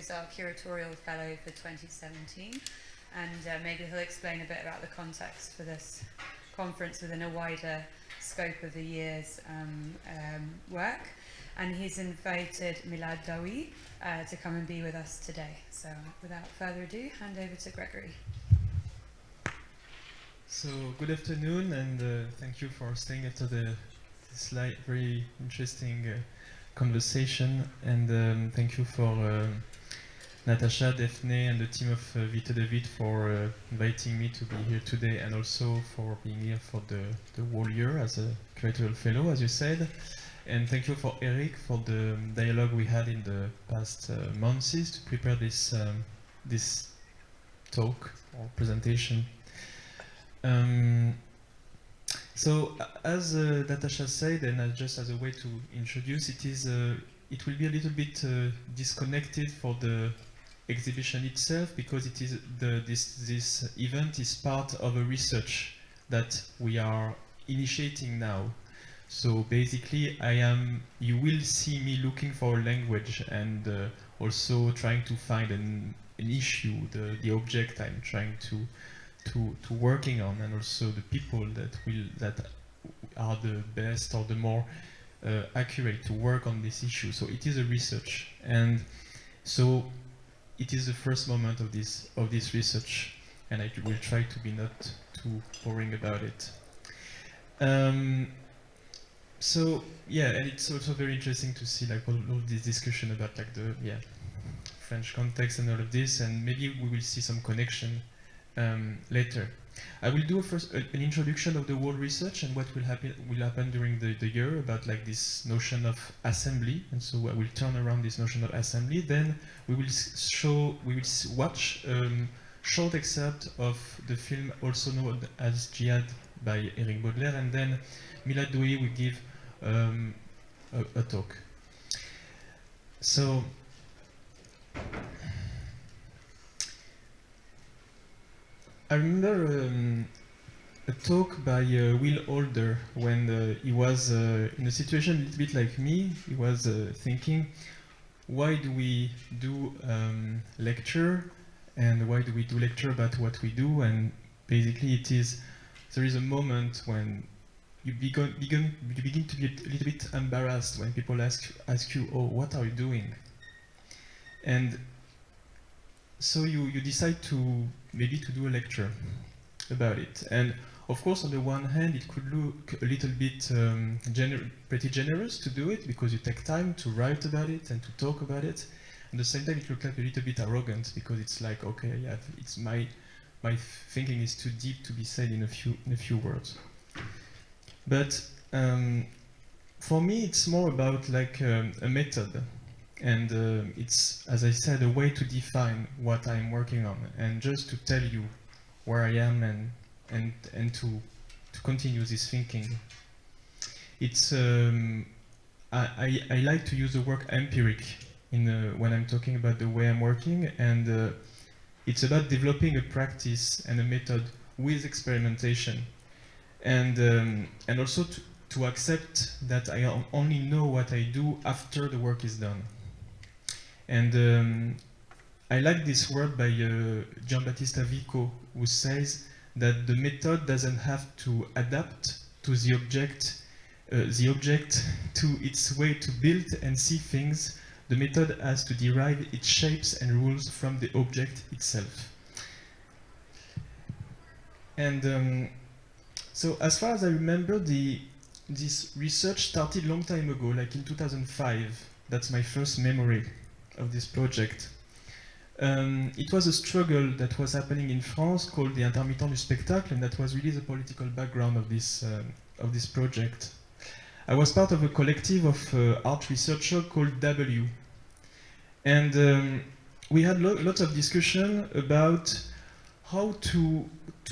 He's our curatorial fellow for 2017, and maybe he'll explain a bit about the context for this conference within a wider scope of the year's work. And he's invited Milad Dawi to come and be with us today. So without further ado, hand over to Gregory. So good afternoon, and thank you for staying after this very interesting conversation. And thank you for Natasha, Daphne, and the team of Witte for inviting me to be here today, and also for being here for the whole year as a curatorial fellow, as you said. And thank you for Eric for the dialogue we had in the past months to prepare this this talk or presentation. So as Natasha said, and just as a way to introduce, it will be a little bit disconnected for the exhibition itself, because it is this event is part of a research that we are initiating now. So basically, you will see me looking for a language and also trying to find an issue, the object I'm trying to working on, and also the people that are the best or the more accurate to work on this issue. So it is a research, and so it is the first moment of this research, and I will try to be not too boring about it. So yeah, and it's also very interesting to see like all this discussion about like the French context and all of this, and maybe we will see some connection later. I will do first an introduction of the whole research and what will happen during the year about like this notion of assembly, and so I will turn around this notion of assembly. Then we will watch short excerpt of the film also known as Jihad by Eric Baudelaire, and then Milad Dawi will give a talk. So I remember a talk by Will Holder when he was in a situation a little bit like me. He was thinking, why do we do lecture, and why do we do lecture about what we do? And basically there is a moment when you begin to be a little bit embarrassed when people ask you, oh, what are you doing? And so you decide to maybe to do a lecture about it. And of course, on the one hand, it could look a little bit pretty generous to do it, because you take time to write about it and to talk about it. At the same time, it looks like a little bit arrogant, because it's like, okay, yeah, it's my thinking is too deep to be said in a few words. But for me, it's more about like a method. And it's, as I said, a way to define what I'm working on, and just to tell you where I am and to continue this thinking. It's I like to use the word empiric when I'm talking about the way I'm working, and it's about developing a practice and a method with experimentation, and also to accept that I only know what I do after the work is done. And I like this word by Giambattista Vico, who says that the method doesn't have to adapt to the object to its way to build and see things. The method has to derive its shapes and rules from the object itself. And so as far as I remember, this research started a long time ago, like in 2005. That's my first memory of this project. It was a struggle that was happening in France called the intermittent du spectacle, and that was really the political background of this project. I was part of a collective of art researchers called W, and we had lots of discussion about how to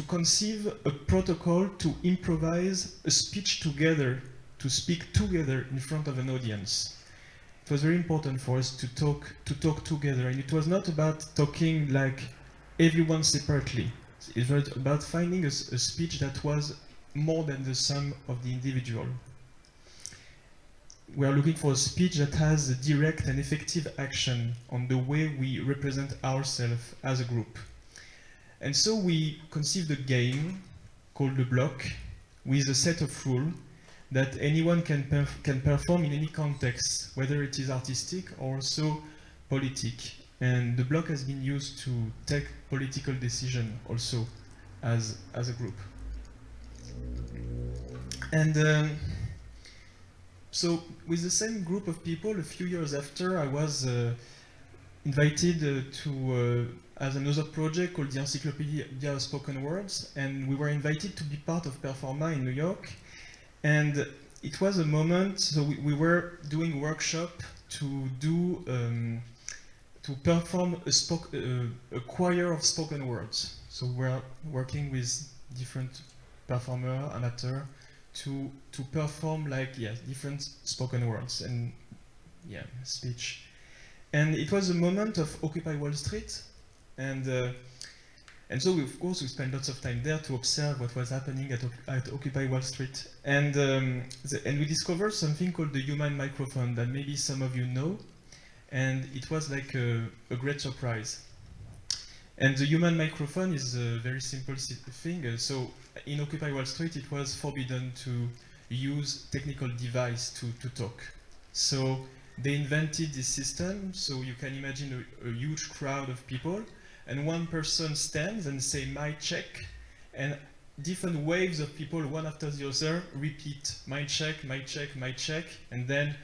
conceive a protocol to improvise a speech together, to speak together in front of an audience. It was very important for us to talk together, and it was not about talking like everyone separately. It was about finding a speech that was more than the sum of the individual. we are looking for a speech that has a direct and effective action on the way we represent ourselves as a group. And so we conceived a game called the block with a set of rules that anyone can perform in any context, whether it is artistic or also politic. And the block has been used to take political decision also as a group. And so with the same group of people, a few years after, I was invited to as another project called the Encyclopedia of Spoken Words, and we were invited to be part of Performa in New York. And it was a moment, so we were doing workshop to do to perform a choir of spoken words. So we're working with different performer, amateur, to perform like different spoken words and speech. And it was a moment of Occupy Wall Street, and so of course we spent lots of time there to observe what was happening at Occupy Wall Street, and we discovered something called the human microphone that maybe some of you know, and it was like a great surprise. And the human microphone is a very simple thing. So in Occupy Wall Street, it was forbidden to use technical device to talk. So they invented this system. So you can imagine a huge crowd of people, and one person stands and say "mic check," and different waves of people, one after the other, repeat "mic check, mic check, mic check," and then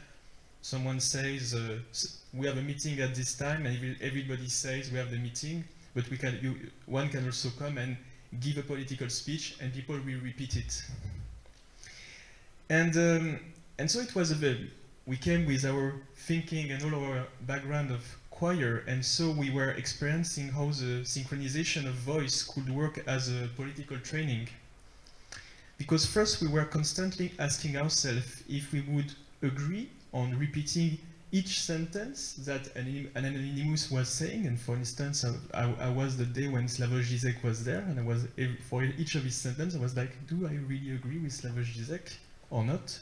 someone says, "We have a meeting at this time," and everybody says, "We have the meeting." But one can also come and give a political speech, and people will repeat it. And so it was we came with our thinking and all our background of choir, and so we were experiencing how the synchronization of voice could work as a political training. Because first we were constantly asking ourselves if we would agree on repeating each sentence that an anonymous was saying. And for instance, I was the day when Slavoj Žižek was there, and I was, for each of his sentences, I was like, do I really agree with Slavoj Žižek or not?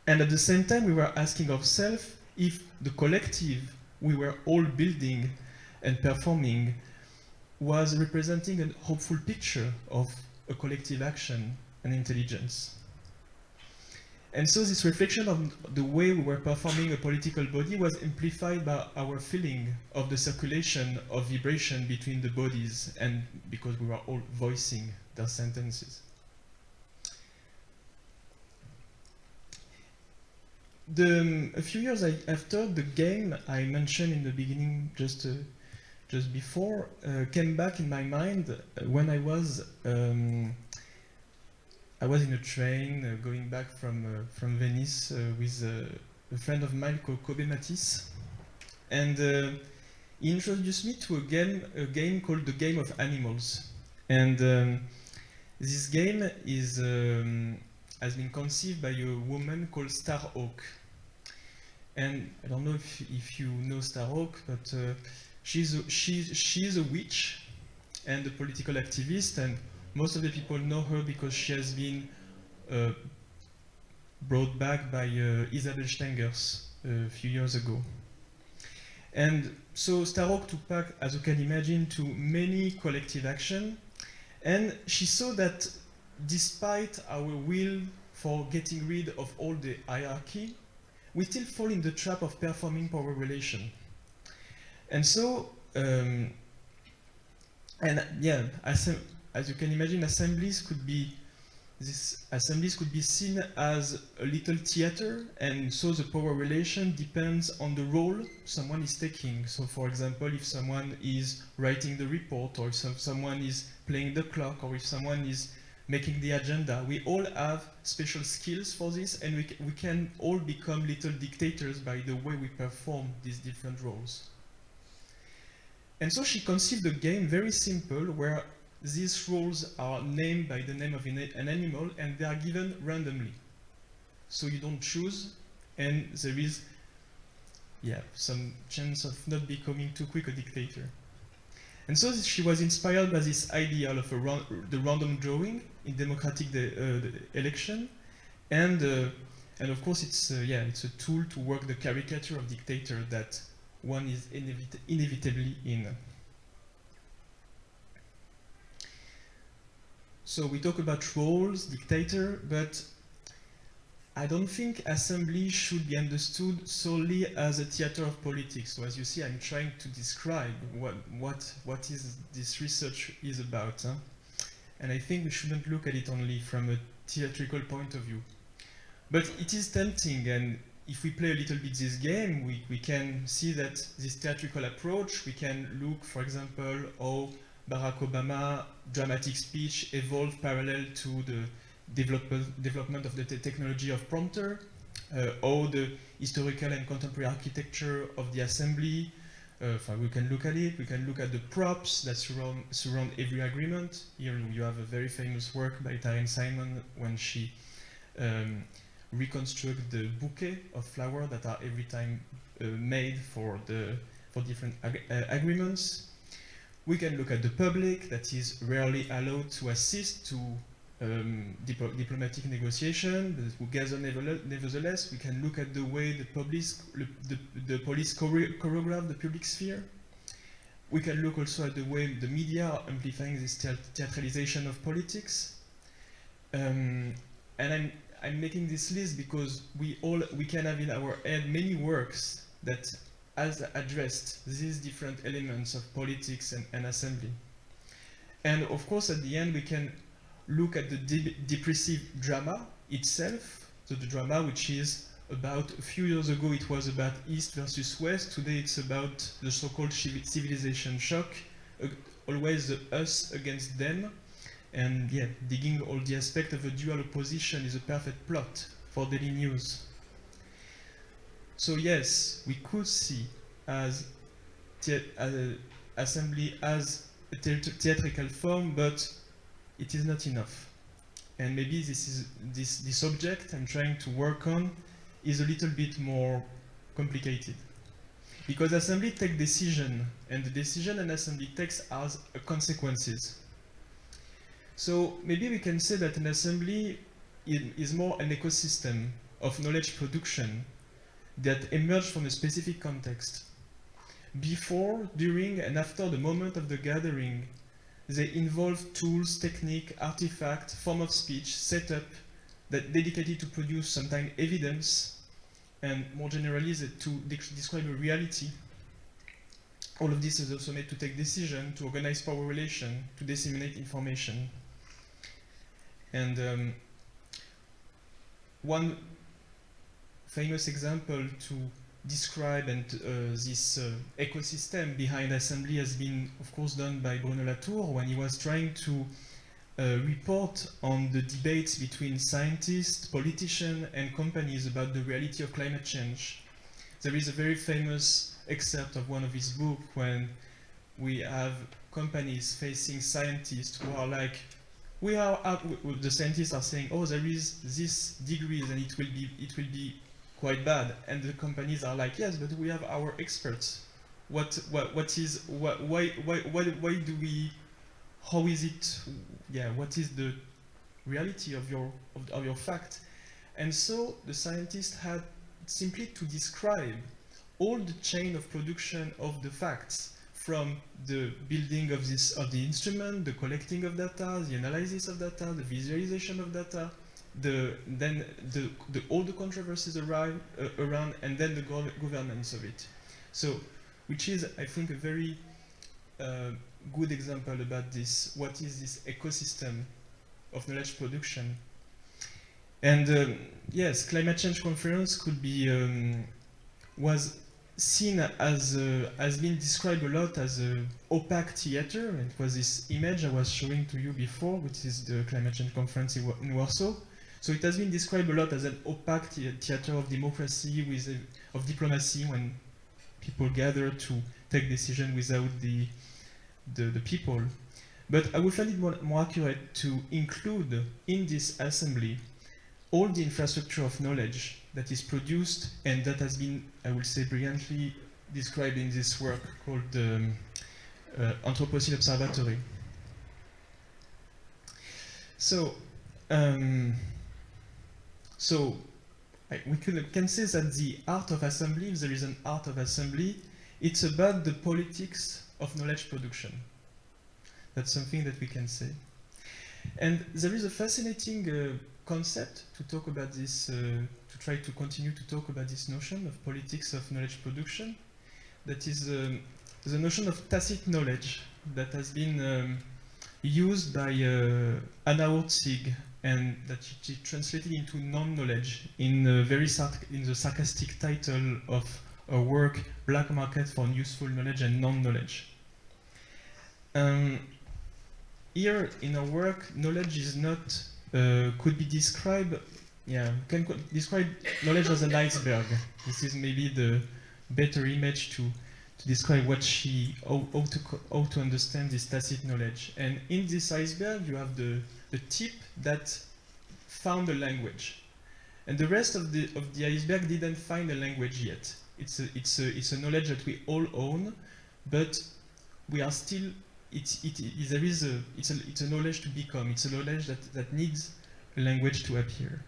And at the same time, we were asking ourselves if the collective we were all building and performing was representing a hopeful picture of a collective action and intelligence. And so this reflection of the way we were performing a political body was amplified by our feeling of the circulation of vibration between the bodies, and because we were all voicing their sentences. A few years after, the game I mentioned in the beginning just before came back in my mind when I was in a train going back from Venice with a friend of mine called Kobe Matisse, and he introduced me to a game called the Game of Animals. And this game is has been conceived by a woman called Starhawk. And I don't know if you know Starhawk, but she's a witch and a political activist, and most of the people know her because she has been brought back by Isabel Stengers a few years ago. And so Starhawk took part, as you can imagine, to many collective action, and she saw that despite our will for getting rid of all the hierarchy, we still fall in the trap of performing power relation. And so, as you can imagine, assemblies could be seen as a little theater, and so the power relation depends on the role someone is taking. So for example, if someone is writing the report, or if someone is playing the clock, or if someone is making the agenda, we all have special skills for this, and we can all become little dictators by the way we perform these different roles. And so she conceived a game very simple, where these roles are named by the name of an animal, and they are given randomly. So you don't choose, and there is some chance of not becoming too quick a dictator. And so she was inspired by this ideal of the random drawing in democratic election, and And of course, it's a tool to work the caricature of dictator that one is inevitably in. So we talk about roles, dictator, but I don't think assembly should be understood solely as a theater of politics. So as you see, I'm trying to describe what is this research is about. Huh? And I think we shouldn't look at it only from a theatrical point of view. But it is tempting, and if we play a little bit this game, we can see that this theatrical approach, we can look, for example, how Barack Obama dramatic speech evolved parallel to the development of the technology of prompter, how the historical and contemporary architecture of the assembly, we can look at it, we can look at the props that surround every agreement. Here you have a very famous work by Taryn Simon when she reconstruct the bouquet of flowers that are every time made for different agreements. We can look at the public that is rarely allowed to assist to diplomatic negotiation, but who gather nevertheless. We can look at the way the police choreograph the public sphere. We can look also at the way the media are amplifying this theatralization of politics. And I'm making this list because we can have in our head many works that has addressed these different elements of politics and assembly. And of course, at the end, we can look at the depressive drama itself. So the drama, which is about a few years ago, it was about East versus West. Today, it's about the so-called civilization shock, always the us against them. And yeah, digging all the aspect of a dual opposition is a perfect plot for daily news. So yes, we could see as assembly as a theatrical form, but it is not enough. And maybe this object I'm trying to work on is a little bit more complicated. Because assembly takes decision, and the decision an assembly takes has consequences. So maybe we can say that an assembly is more an ecosystem of knowledge production that emerged from a specific context. Before, during, and after the moment of the gathering, they involve tools, technique, artifact, form of speech, setup that dedicated to produce sometimes evidence, and more generally to describe a reality. All of this is also made to take decision, to organize power relation, to disseminate information. And one famous example to describe this ecosystem behind assembly has been, of course, done by Bruno Latour when he was trying to report on the debates between scientists, politicians, and companies about the reality of climate change. There is a very famous excerpt of one of his books when we have companies facing scientists who are like, the scientists are saying, oh, there is this degrees and it will be quite bad, and the companies are like, yes, but we have our experts. Why do we? How is it? Yeah, what is the reality of your fact? And so the scientists had simply to describe all the chain of production of the facts, from the building of the instrument, the collecting of data, the analysis of data, the visualization of data, all the controversies around, and then the governance of it. So, which is, I think, a very good example about this. What is this ecosystem of knowledge production? And yes, climate change conference could be was seen as being described a lot as an opaque theater. And it was this image I was showing to you before, which is the climate change conference in Warsaw. So it has been described a lot as an opaque theater of democracy, of diplomacy, when people gather to take decisions without the people. But I would find it more accurate to include in this assembly all the infrastructure of knowledge that is produced and that has been, I would say, brilliantly described in this work called the Anthropocene Observatory. So we can say that the art of assembly, if there is an art of assembly, it's about the politics of knowledge production. That's something that we can say. And there is a fascinating concept to talk about this, to try to continue to talk about this notion of politics of knowledge production. That is the notion of tacit knowledge that has been used by Anna Ortzig, and that she translated into non-knowledge in the sarcastic title of her work, Black Market for Useful Knowledge and Non-Knowledge. Here in her work, knowledge is not, could be described, can describe knowledge as an iceberg. This is maybe the better image to describe what how to understand this tacit knowledge. And in this iceberg, you have the tip that found a language, and the rest of the iceberg didn't find a language yet. It's a knowledge that we all own, but we are still. It's a knowledge to become. It's a knowledge that needs a language to appear.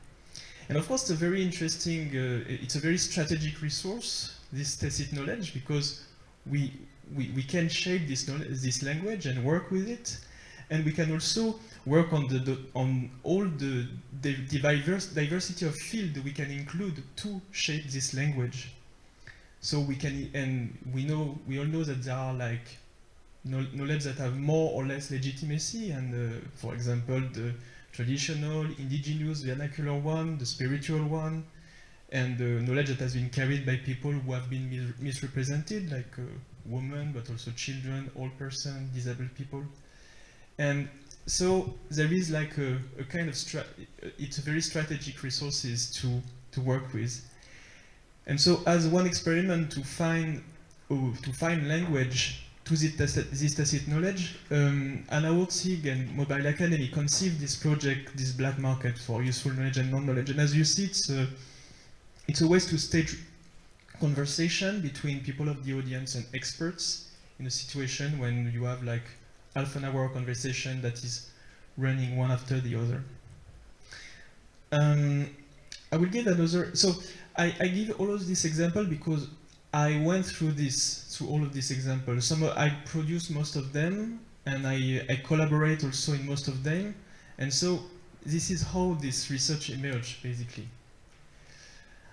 And of course, it's a very interesting. It's a very strategic resource, this tacit knowledge, because we can shape this language and work with it, and we can also work on all the diversity of field we can include to shape this language. So we can, and we all know that there are like knowledge that have more or less legitimacy, and for example the traditional, indigenous, vernacular one, the spiritual one, and the knowledge that has been carried by people who have been misrepresented, like women, but also children, old person, disabled people. And so there is like a kind of it's a very strategic resources to work with. And so as one experiment to find language to this tacit knowledge, Anna Ortzig and Mobile Academy conceived this project, this black market for useful knowledge and non-knowledge. And as you see, it's a way to stage conversation between people of the audience and experts in a situation when you have like half an hour conversation that is running one after the other. I will give another, so I give all of this example because I went through all of these examples. I produced most of them, and I collaborate also in most of them. And so this is how this research emerged, basically.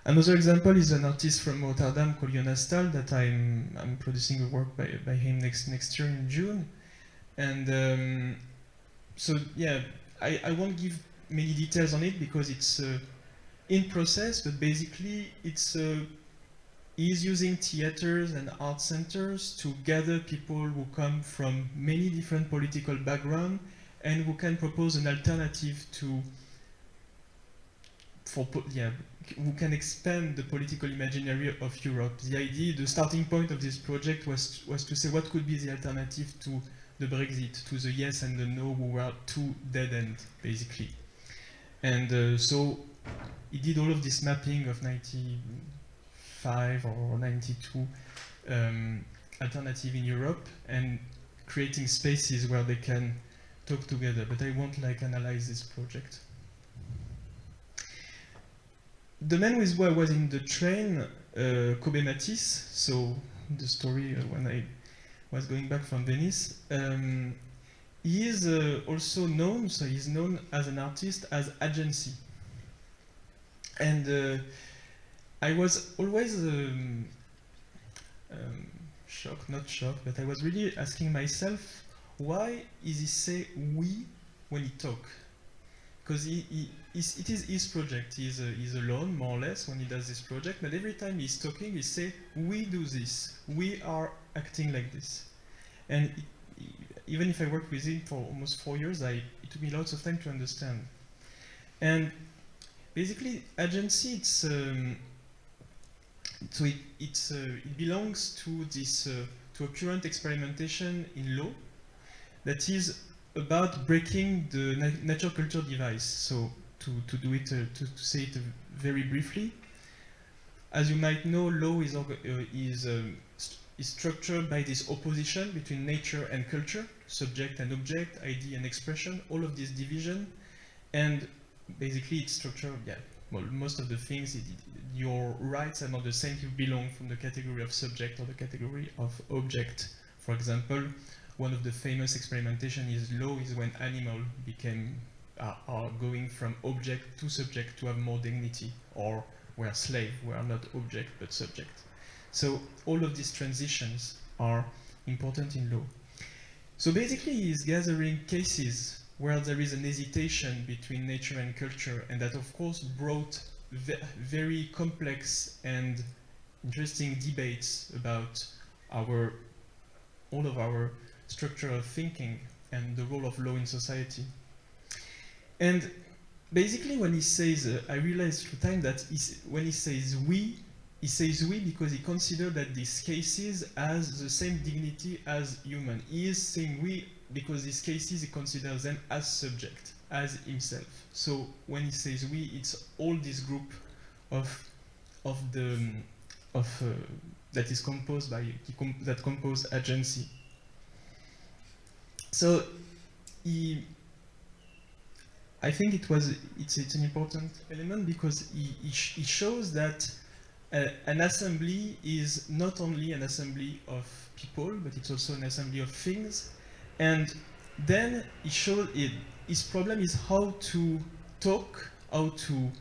Another example is an artist from Rotterdam called Jonas Staal that I'm producing a work by him next year in June. And so yeah, I won't give many details on it because it's in process, but basically he's using theaters and art centers to gather people who come from many different political backgrounds and who can propose an alternative who can expand the political imaginary of Europe. The idea, the starting point of this project was to say what could be the alternative to the Brexit, to the yes and the no, who were two dead end, basically. And so he did all of this mapping of 95 or 92 alternative in Europe and creating spaces where they can talk together. But I won't like analyze this project. The man with who I was in the train, Kobe Matisse, so the story when I was going back from Venice, he is also known, so he's known as an artist as agency. And I was always not shocked, but I was really asking myself, why is he say we when he talk? Because it is his project. He's alone, more or less, when he does this project. But every time he's talking, he say, we do this. We are acting like this. And even if I worked with him for almost 4 years, it took me lots of time to understand. And basically, agency, it belongs to this to a current experimentation in law that is about breaking the nature-culture divide. So to do it, to say it very briefly, as you might know, law is structured by this opposition between nature and culture, subject and object, idea and expression, all of this division, and basically it's structured, most of the things, your rights are not the same if you belong from the category of subject or the category of object. For example, one of the famous experimentation is law is when animal are going from object to subject to have more dignity, or we are slave, we are not object but subject. So all of these transitions are important in law. So basically he's gathering cases where there is an hesitation between nature and culture, and that of course brought very complex and interesting debates about all of our structure of thinking and the role of law in society. And basically when he says, I realized through time that when he says we because he considered that these cases has the same dignity as human. He is saying we because these cases he considers them as subject, as himself. So when he says we, it's all this group that is composed by that compose agency. So I think it's an important element because he shows that an assembly is not only an assembly of people, but it's also an assembly of things. And then he showed his problem is how to talk, how to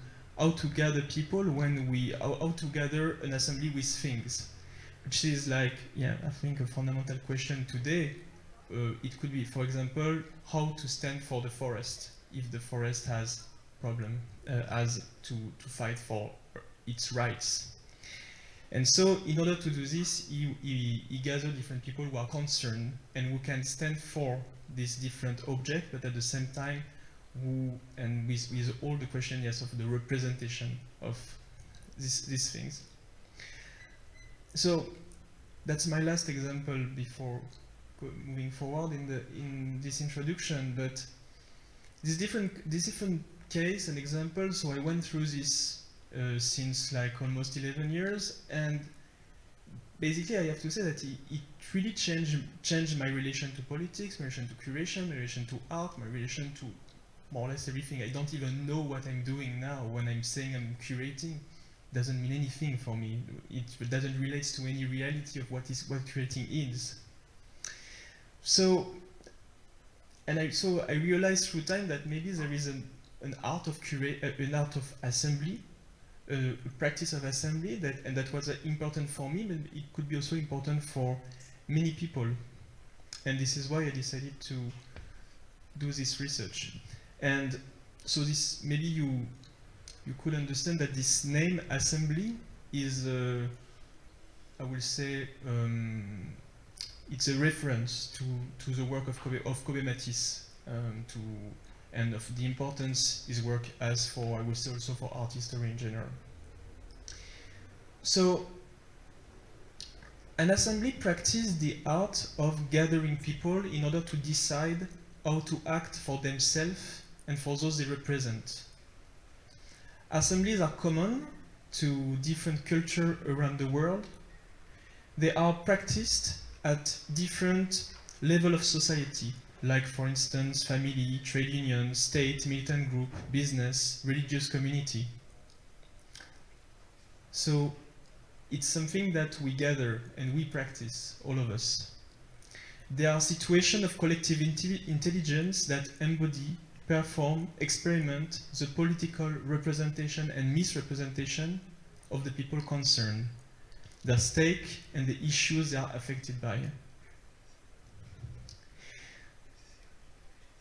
gather people how to gather an assembly with things, which is like, yeah, I think a fundamental question today. It could be, for example, how to stand for the forest if the forest has problem, has to fight for its rights. And so in order to do this, he gathered different people who are concerned and who can stand for this different object, but at the same time, with all the question, yes, of the representation of these things. So that's my last example before moving forward in this introduction. But this different case and example. So I went through this since like almost 11 years, and basically I have to say that it really changed my relation to politics, my relation to curation, my relation to art, my relation to more or less everything. I don't even know what I'm doing now. When I'm saying I'm curating, doesn't mean anything for me. It doesn't relate to any reality of what curating is. So I realized through time that maybe there is an art of an art of assembly, a practice of assembly, and that was important for me, but it could be also important for many people. And this is why I decided to do this research. And so this, maybe you could understand that this name assembly is, I will say, it's a reference to the work of Kobe Matisse, and of the importance his work has for, I will say also for art history in general. So, an assembly practices the art of gathering people in order to decide how to act for themselves and for those they represent. Assemblies are common to different cultures around the world. They are practiced at different levels of society, like for instance, family, trade union, state, militant group, business, religious community. So it's something that we gather and we practice, all of us. There are situations of collective intelligence that embody, perform, experiment the political representation and misrepresentation of the people concerned, their stake and the issues they are affected by.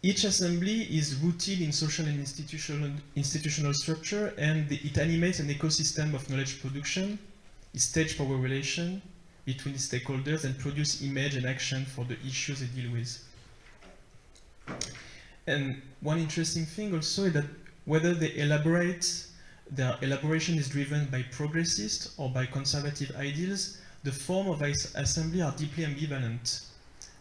Each assembly is rooted in social and institutional structure, and it animates an ecosystem of knowledge production, it stages power relation between stakeholders, and produce image and action for the issues they deal with. And one interesting thing also is that whether their elaboration is driven by progressist or by conservative ideals, the form of assembly are deeply ambivalent.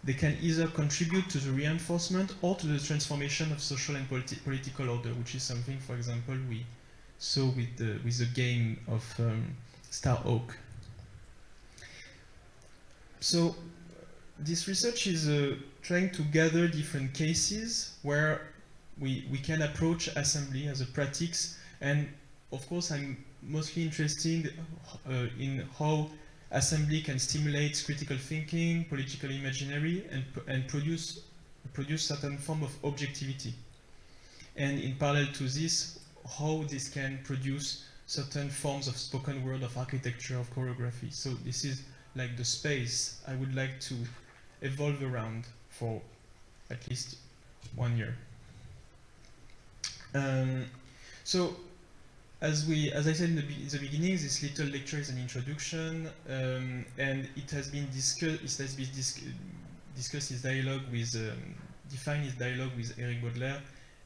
They can either contribute to the reinforcement or to the transformation of social and political order, which is something, for example, we saw with the game of Star Oak. So this research is trying to gather different cases where we can approach assembly as a practice and of course, I'm mostly interested in how assembly can stimulate critical thinking, political imaginary, and produce certain form of objectivity. And in parallel to this, how this can produce certain forms of spoken word, of architecture, of choreography. So this is like the space I would like to evolve around for at least 1 year. So, as I said in the beginning, this little lecture is an introduction, and it has been discussed. Discussed his dialogue with, define his dialogue with Eric Baudelaire,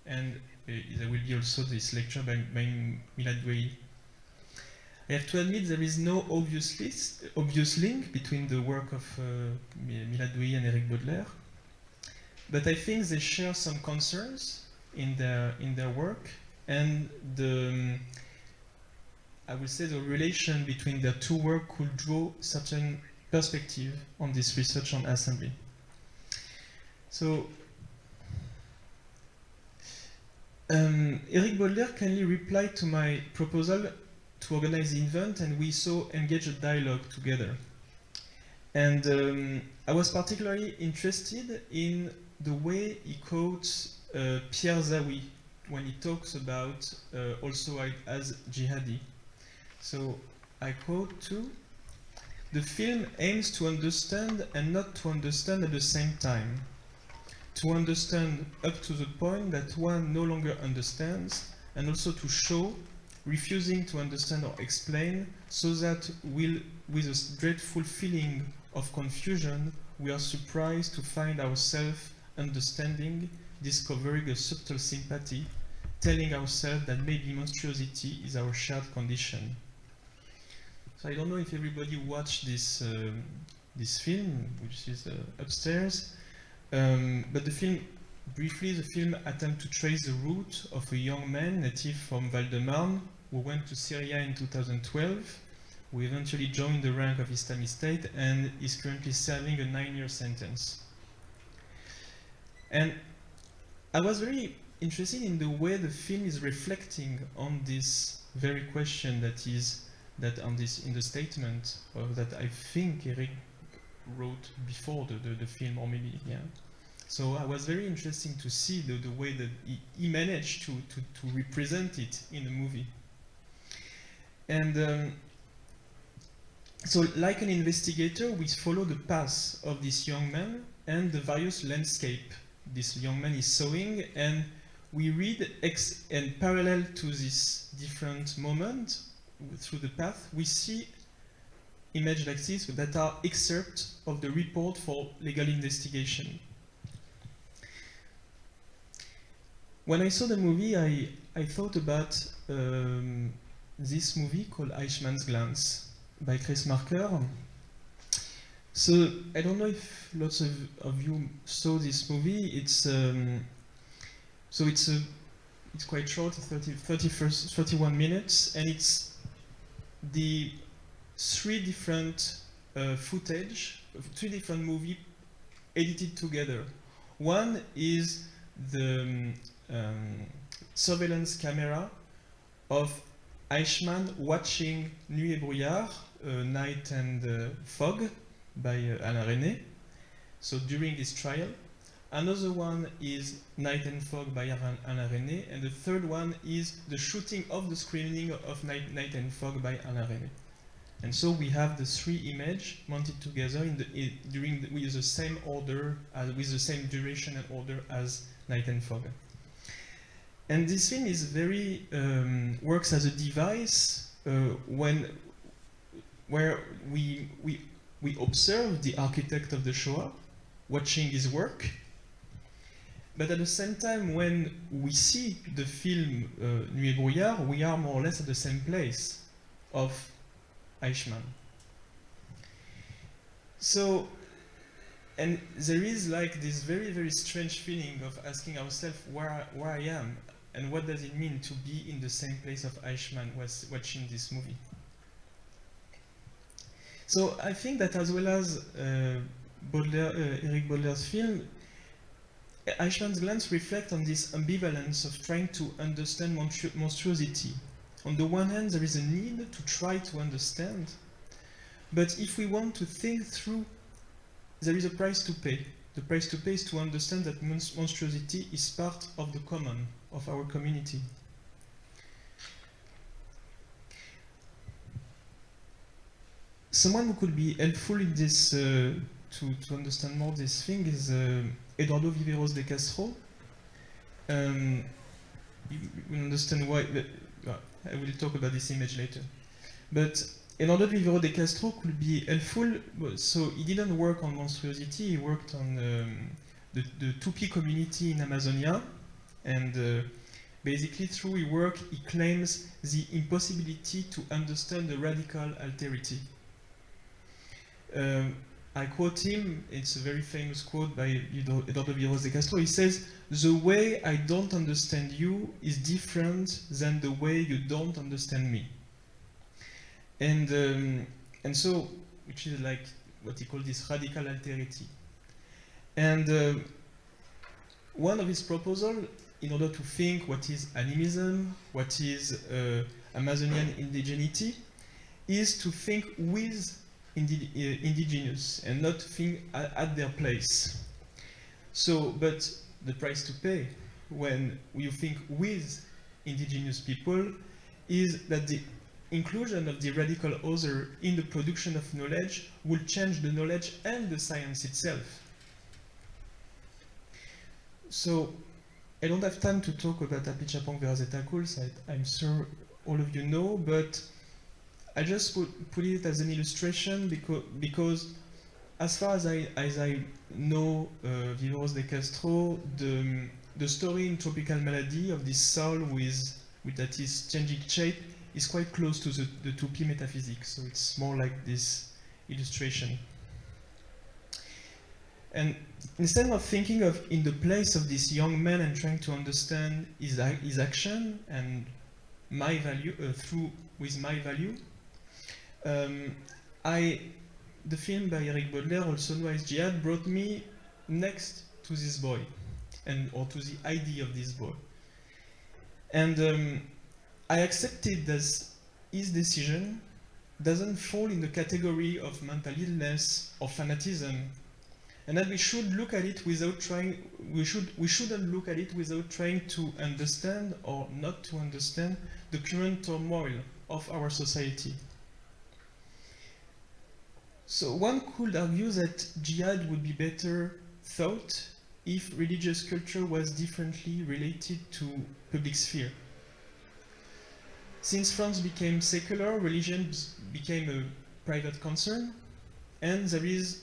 and there will be also this lecture by WWII. I have to admit there is no obvious link between the work of WWII and Eric Baudelaire, but I think they share some concerns in their work, and I would say the relation between their two work could draw certain perspective on this research on assembly. So, Eric Baudelaire kindly replied to my proposal to organize the event, and we so engaged a dialogue together. And I was particularly interested in the way he quotes Pierre Zawi when he talks about also as jihadi. So I quote too: "The film aims to understand and not to understand at the same time. To understand up to the point that one no longer understands, and also to show, refusing to understand or explain, so that with a dreadful feeling of confusion, we are surprised to find ourselves understanding, discovering a subtle sympathy, telling ourselves that maybe monstrosity is our shared condition." So I don't know if everybody watched this film, which is upstairs, but the film, briefly, the film attempts to trace the route of a young man native from Val-de-Marne who went to Syria in 2012, who eventually joined the rank of Islamic State and is currently serving a 9-year sentence. And I was very interested in the way the film is reflecting on this very question in the statement that I think Eric wrote before the film, or maybe, yeah. So I was very interested to see the way that he managed to represent it in the movie. And so, like an investigator, we follow the path of this young man and the various landscape this young man is sowing, and we read and parallel to this different moment through the path, we see images like this that are excerpts of the report for legal investigation. When I saw the movie, I thought about this movie called Eichmann's Glance by Chris Marker. So I don't know if lots of you saw this movie. It's quite short, 31 minutes, and it's the three different footage, three different movies edited together. One is the surveillance camera of Eichmann watching Nuit et Brouillard, Night and Fog, by Alain Resnais, so during this trial. Another one is Night and Fog by Alain Resnais, and the third one is the shooting of the screening of Night and Fog by Alain Resnais. And so we have the three images mounted together with the same order, with the same duration and order as Night and Fog. And this film is very works as a device where we observe the architect of the Shoah watching his work, but at the same time, when we see the film Nuit et Brouillard, we are more or less at the same place of Eichmann. So, and there is like this very, very strange feeling of asking ourselves where I am, and what does it mean to be in the same place of Eichmann was watching this movie. So I think that as well as Eric Baudelaire's film, Eichmann's Glance reflects on this ambivalence of trying to understand monstrosity, on the one hand, there is a need to try to understand, but if we want to think through, there is a price to pay. The price to pay is to understand that monstrosity is part of the common, of our community. Someone who could be helpful in this, to understand more this thing is Eduardo Viveros de Castro. You will understand why. I will talk about this image later. But Eduardo Viveros de Castro could be helpful. So he didn't work on monstrosity. He worked on the Tupi community in Amazonia, and basically through his work, he claims the impossibility to understand the radical alterity. I quote him, it's a very famous quote by Eduardo Viveros de Castro. He says, "The way I don't understand you is different than the way you don't understand me." And so, which is like what he called this radical alterity. And one of his proposals, in order to think what is animism, what is Amazonian indigeneity, is to think with indigenous and not think at their place. So, but the price to pay when you think with indigenous people is that the inclusion of the radical other in the production of knowledge will change the knowledge and the science itself. So, I don't have time to talk about Apichapong Verazetakuls, I'm sure all of you know, but I just put it as an illustration because as far as I know Viveros de Castro, the story in Tropical Malady of this soul that is changing shape is quite close to the Tupi metaphysics, so it's more like this illustration. And instead of thinking of in the place of this young man and trying to understand his action and my value with my value, the film by Eric Baudelaire, also known as Jihad, brought me next to this boy, or to the idea of this boy. And I accepted that his decision doesn't fall in the category of mental illness or fanatism, and that we should look at it without trying. We shouldn't look at it without trying to understand or not to understand the current turmoil of our society. So one could argue that jihad would be better thought if religious culture was differently related to public sphere. Since France became secular, religion became a private concern, and there is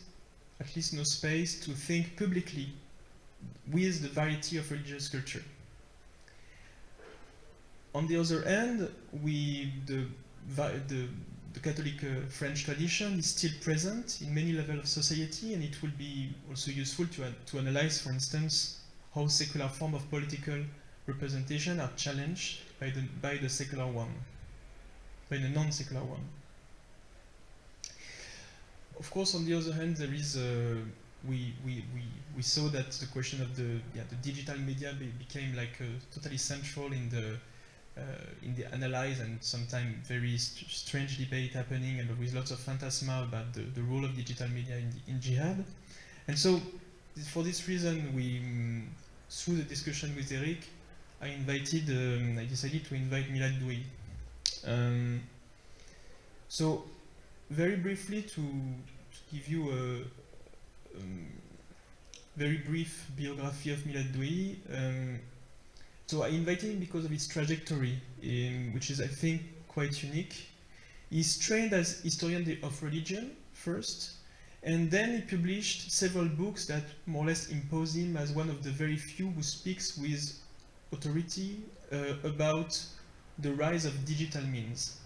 at least no space to think publicly with the variety of religious culture. On the other hand, the Catholic French tradition is still present in many levels of society, and it will be also useful to analyze, for instance, how secular forms of political representation are challenged by the secular one, by the non-secular one. Of course, on the other hand, there is we saw that the question of the digital media became like totally central in the analyze and sometimes very strange debate happening, and with lots of phantasma about the role of digital media in jihad. And so, for this reason, through the discussion with Eric, I decided to invite Milad Douyi. So, very briefly, to give you a very brief biography of Milad Douyi. So I invited him because of his trajectory, which is, I think, quite unique. He's trained as historian of religion first, and then he published several books that more or less impose him as one of the very few who speaks with authority about the rise of digital means.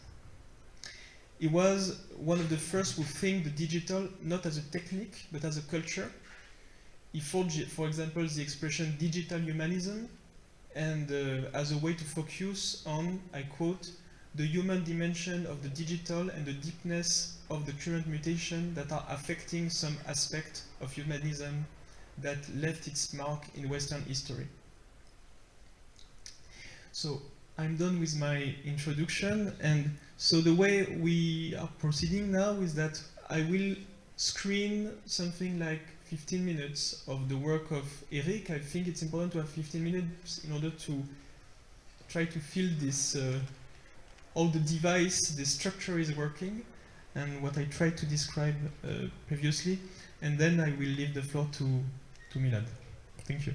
He was one of the first who think the digital not as a technique, but as a culture. He forged, for example, the expression digital humanism, and as a way to focus on, I quote, the human dimension of the digital and the deepness of the current mutation that are affecting some aspect of humanism that left its mark in Western history. So I'm done with my introduction, and so the way we are proceeding now is that I will screen something like 15 minutes of the work of Eric. I think it's important to have 15 minutes in order to try to feel this, all the device, the structure is working, and what I tried to describe previously, and then I will leave the floor to Milad. Thank you.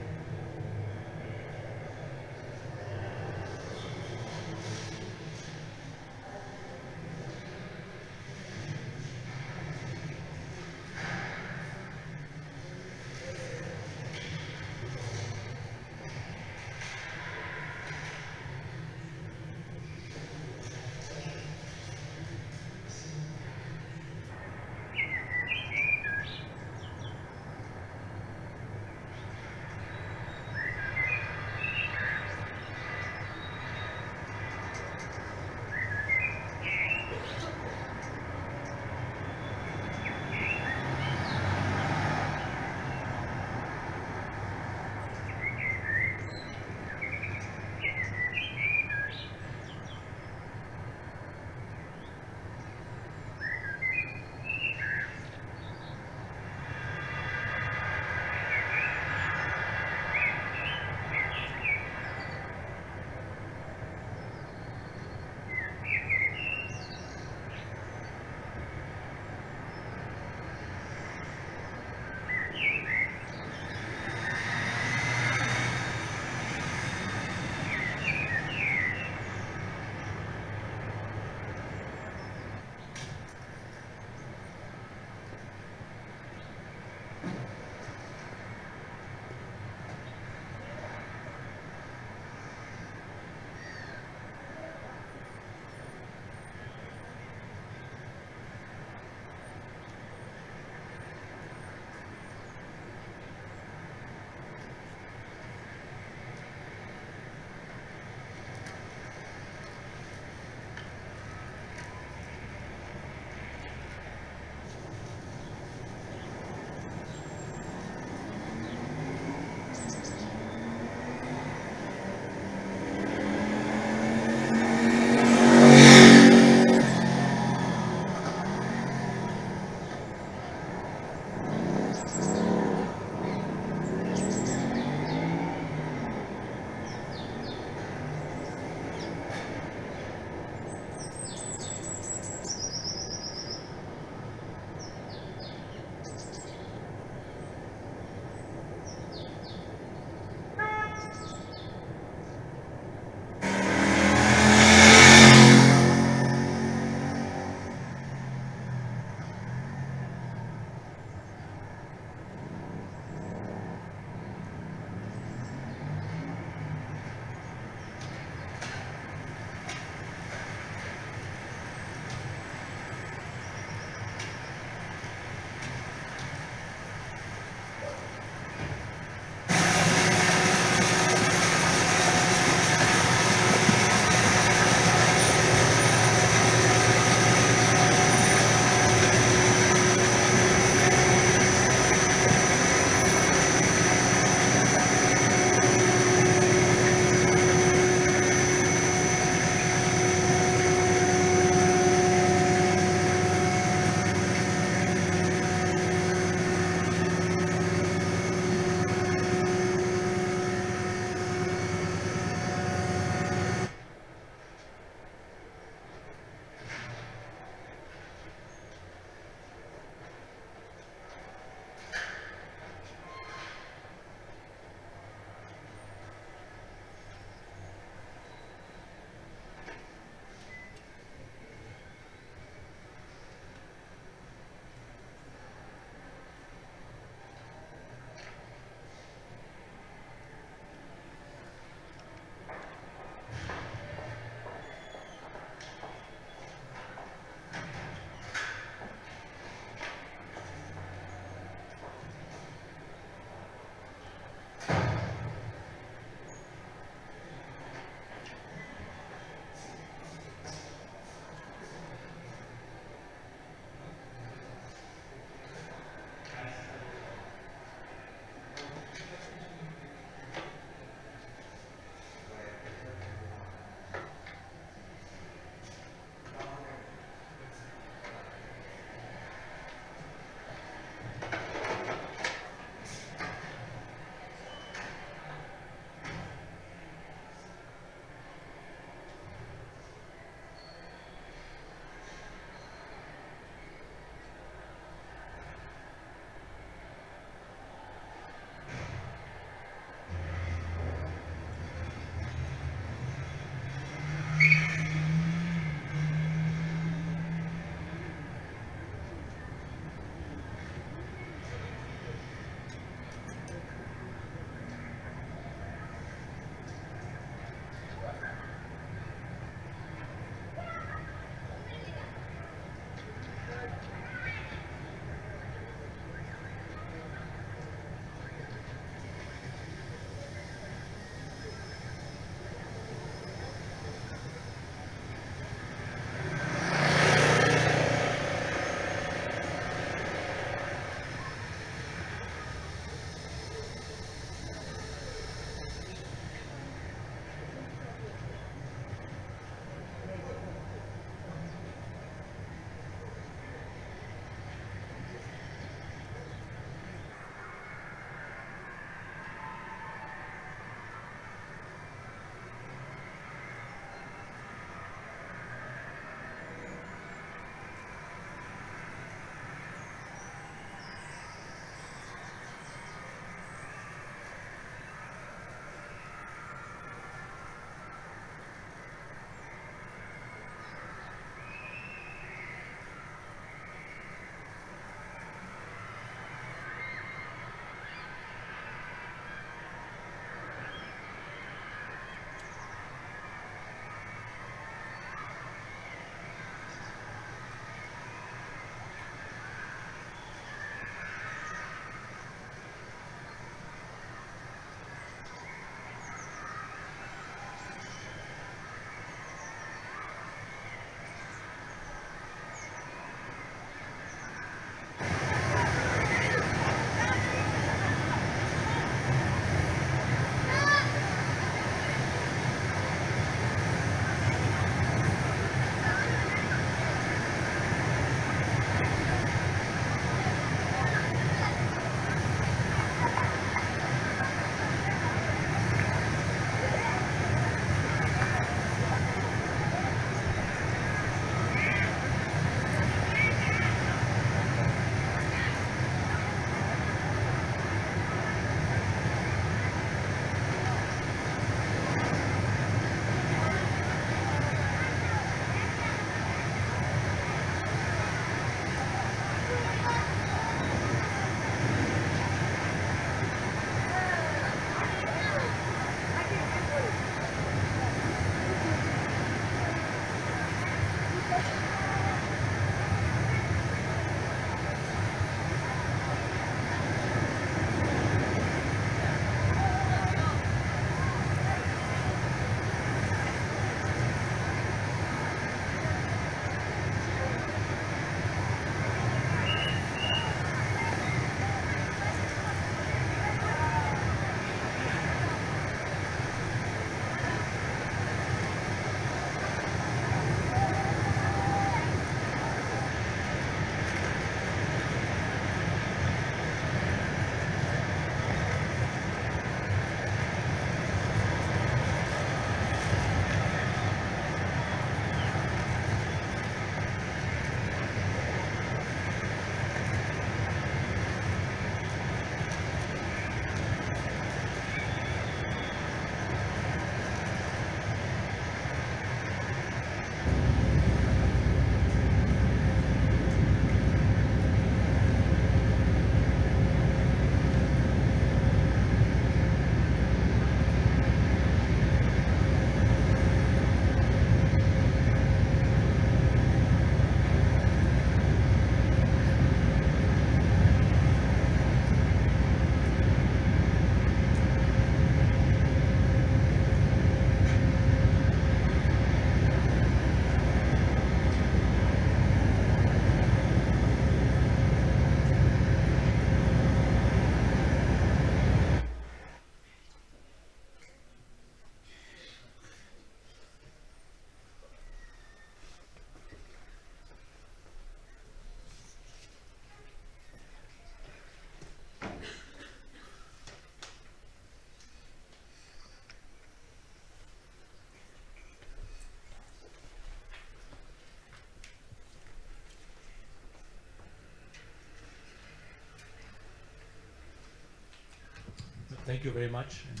Thank you very much, and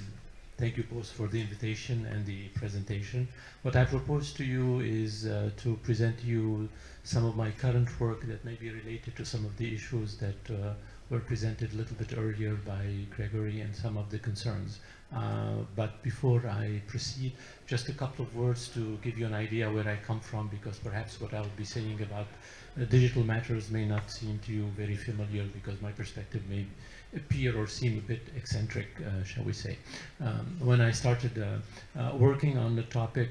thank you both for the invitation and the presentation. What I propose to you is to present you some of my current work that may be related to some of the issues that were presented a little bit earlier by Gregory and some of the concerns. But before I proceed, just a couple of words to give you an idea where I come from, because perhaps what I will be saying about digital matters may not seem to you very familiar, because my perspective may appear or seem a bit eccentric, shall we say. When I started working on the topic,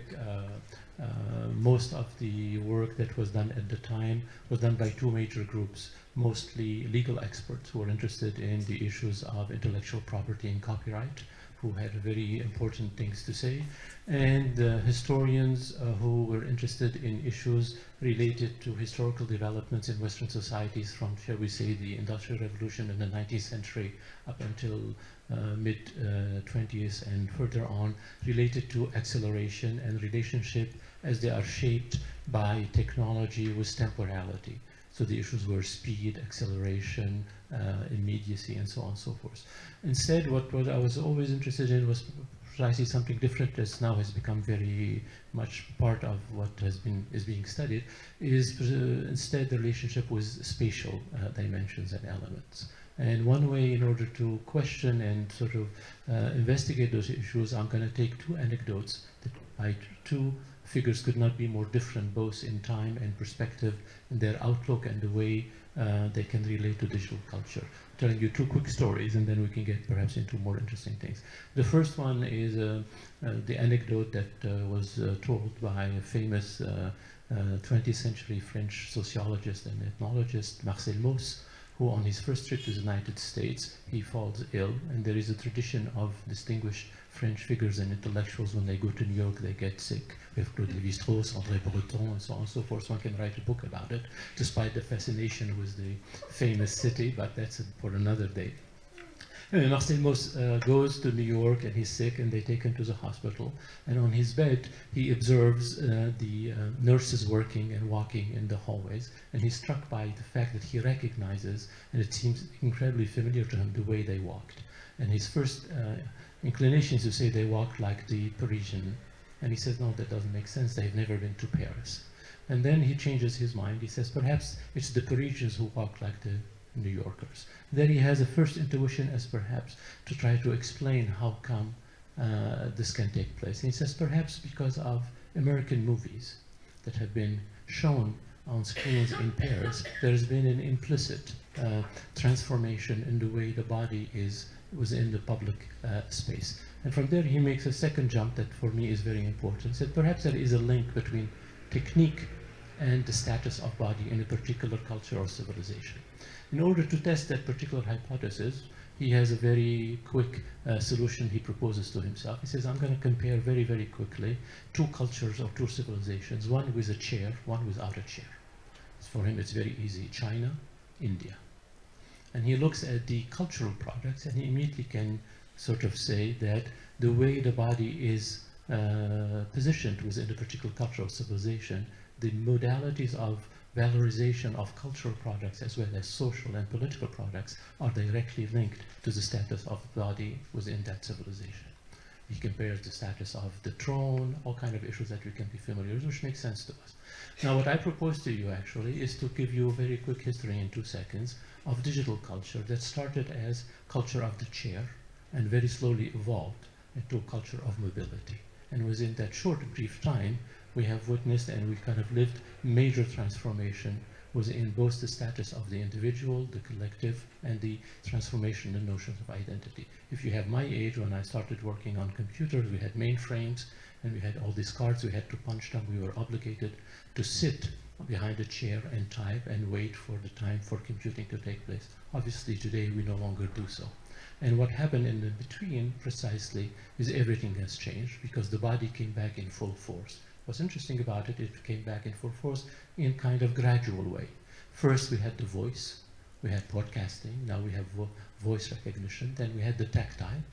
most of the work that was done at the time was done by two major groups, mostly legal experts who were interested in the issues of intellectual property and copyright, who had very important things to say, and historians who were interested in issues related to historical developments in Western societies from, shall we say, the Industrial Revolution in the 19th century up until mid-20th and further on, related to acceleration and relationship as they are shaped by technology with temporality. So the issues were speed, acceleration, immediacy, and so on and so forth. Instead, what I was always interested in was precisely something different, as now has become very much part of what is being studied, is instead the relationship with spatial dimensions and elements. And one way, in order to question and sort of investigate those issues, I'm going to take two anecdotes that by two figures could not be more different, both in time and perspective, in their outlook and the way they can relate to digital culture. I'm telling you two quick stories, and then we can get perhaps into more interesting things. The first one is the anecdote that was told by a famous 20th century French sociologist and ethnologist, Marcel Mauss, who on his first trip to the United States, he falls ill, and there is a tradition of distinguished French figures and intellectuals. When they go to New York, they get sick. We have Claude Lévi-Strauss, André Breton, and so on and so forth. One can write a book about it, despite the fascination with the famous city, but that's for another day. Anyway, Marcel Mauss goes to New York, and he's sick, and they take him to the hospital. And on his bed, he observes the nurses working and walking in the hallways, and he's struck by the fact that he recognizes, and it seems incredibly familiar to him, the way they walked. And his first inclination is to say they walked like the Parisian. And he says, no, that doesn't make sense. They've never been to Paris. And then he changes his mind. He says, perhaps it's the Parisians who walk like the New Yorkers. Then he has a first intuition as perhaps to try to explain how come this can take place. And he says, perhaps because of American movies that have been shown on screens in Paris, there's been an implicit transformation in the way the body was in the public space. And from there he makes a second jump that for me is very important. He said perhaps there is a link between technique and the status of body in a particular culture or civilization. In order to test that particular hypothesis, he has a very quick solution he proposes to himself. He says, I'm going to compare very, very quickly two cultures or two civilizations, one with a chair, one without a chair. For him, it's very easy. China, India. And he looks at the cultural products, and he immediately can sort of say that the way the body is positioned within a particular cultural civilization, the modalities of valorization of cultural products as well as social and political products are directly linked to the status of the body within that civilization. He compares the status of the throne, all kind of issues that we can be familiar with, which makes sense to us. Now, what I propose to you actually is to give you a very quick history in 2 seconds of digital culture that started as culture of the chair and very slowly evolved into a culture of mobility. And within that short, brief time, we have witnessed and we kind of lived major transformation within both the status of the individual, the collective, and the transformation in notions of identity. If you have my age, when I started working on computers, we had mainframes, and we had all these cards, we had to punch them, we were obligated to sit behind a chair and type and wait for the time for computing to take place. Obviously today we no longer do so. And what happened in the between precisely is everything has changed because the body came back in full force. What's interesting about it, it came back in full force in kind of gradual way. First we had the voice, we had podcasting, now we have voice recognition, then we had the tactile,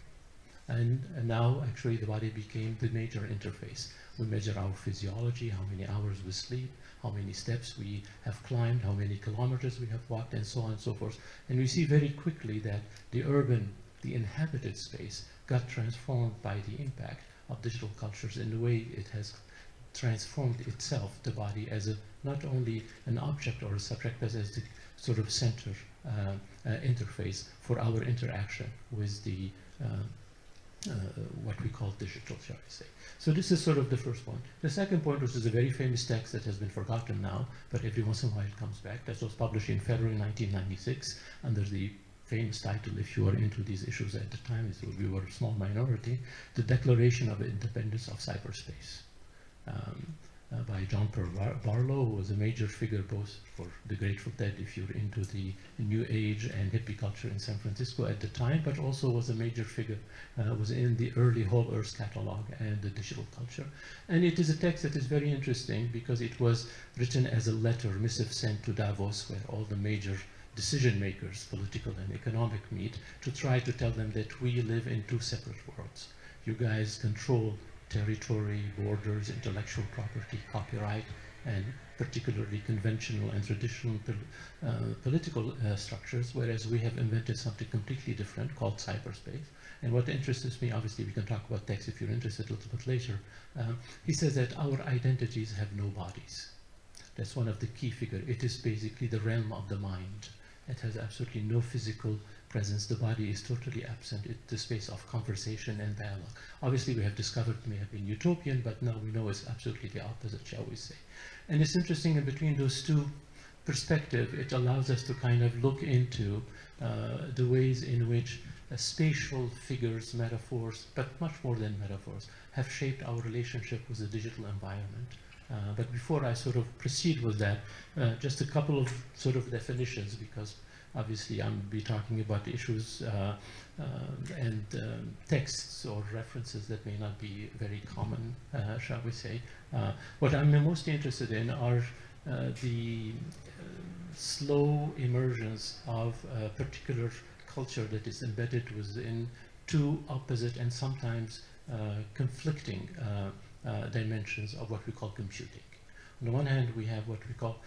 and now actually the body became the major interface. We measure our physiology, how many hours we sleep, how many steps we have climbed, how many kilometers we have walked, and so on and so forth. And we see very quickly that the urban the inhabited space got transformed by the impact of digital cultures in the way it has transformed itself, the body, as not only an object or a subject, but as the sort of center interface for our interaction with the what we call digital, shall we say. So this is sort of the first point. The second point, which is a very famous text that has been forgotten now, but every once in a while it comes back, that was published in February 1996 under the famous title, if you are into these issues at the time, we were a small minority, The Declaration of Independence of Cyberspace. By John Barlow, who was a major figure both for the Grateful Dead, if you're into the New Age and hippie culture in San Francisco at the time, but also was a major figure, was in the early Whole Earth catalog and the digital culture. And it is a text that is very interesting because it was written as a letter, missive sent to Davos, where all the major decision makers, political and economic, meet to try to tell them that we live in two separate worlds. You guys control territory, borders, intellectual property, copyright, and particularly conventional and traditional political structures, whereas we have invented something completely different called cyberspace. And what interests me, obviously we can talk about text if you're interested a little bit later, he says that our identities have no bodies. That's one of the key figures. It is basically the realm of the mind. It has absolutely no physical presence. The body is totally absent. It's the space of conversation and dialogue. Obviously, we have discovered it may have been utopian, but now we know it's absolutely the opposite, shall we say. And it's interesting in between those two perspectives, it allows us to kind of look into the ways in which spatial figures, metaphors, but much more than metaphors, have shaped our relationship with the digital environment. But before I sort of proceed with that, just a couple of sort of definitions, because obviously I'm be talking about issues and texts or references that may not be very common, shall we say. What I'm most interested in are the slow emergence of a particular culture that is embedded within two opposite and sometimes conflicting dimensions of what we call computing. On the one hand, we have what we call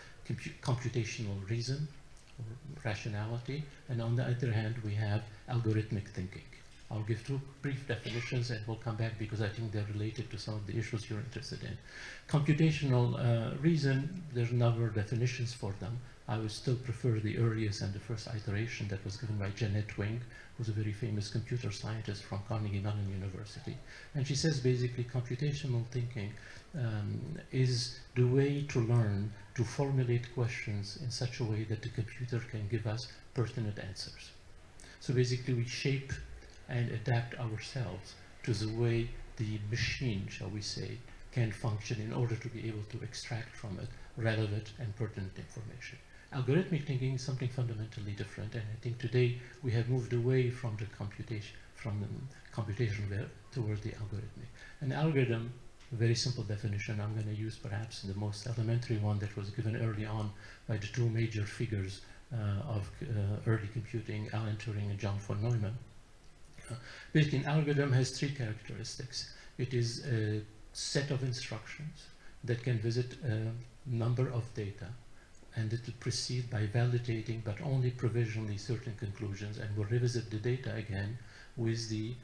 computational reason, or rationality, and on the other hand, we have algorithmic thinking. I'll give two brief definitions and we'll come back because I think they're related to some of the issues you're interested in. Computational reason, there's a number of definitions for them. I would still prefer the earliest and the first iteration that was given by Jeanette Wing, who's a very famous computer scientist from Carnegie Mellon University. And she says basically computational thinking is the way to learn to formulate questions in such a way that the computer can give us pertinent answers. So basically we shape and adapt ourselves to the way the machine, shall we say, can function in order to be able to extract from it relevant and pertinent information. Algorithmic thinking is something fundamentally different, and I think today we have moved away from the computational toward the algorithmic. An algorithm, a very simple definition, I'm going to use perhaps the most elementary one that was given early on by the two major figures of early computing, Alan Turing and John von Neumann. Basically, an algorithm has three characteristics. It is a set of instructions that can visit a number of data, and it will proceed by validating, but only provisionally, certain conclusions, and will revisit the data again with the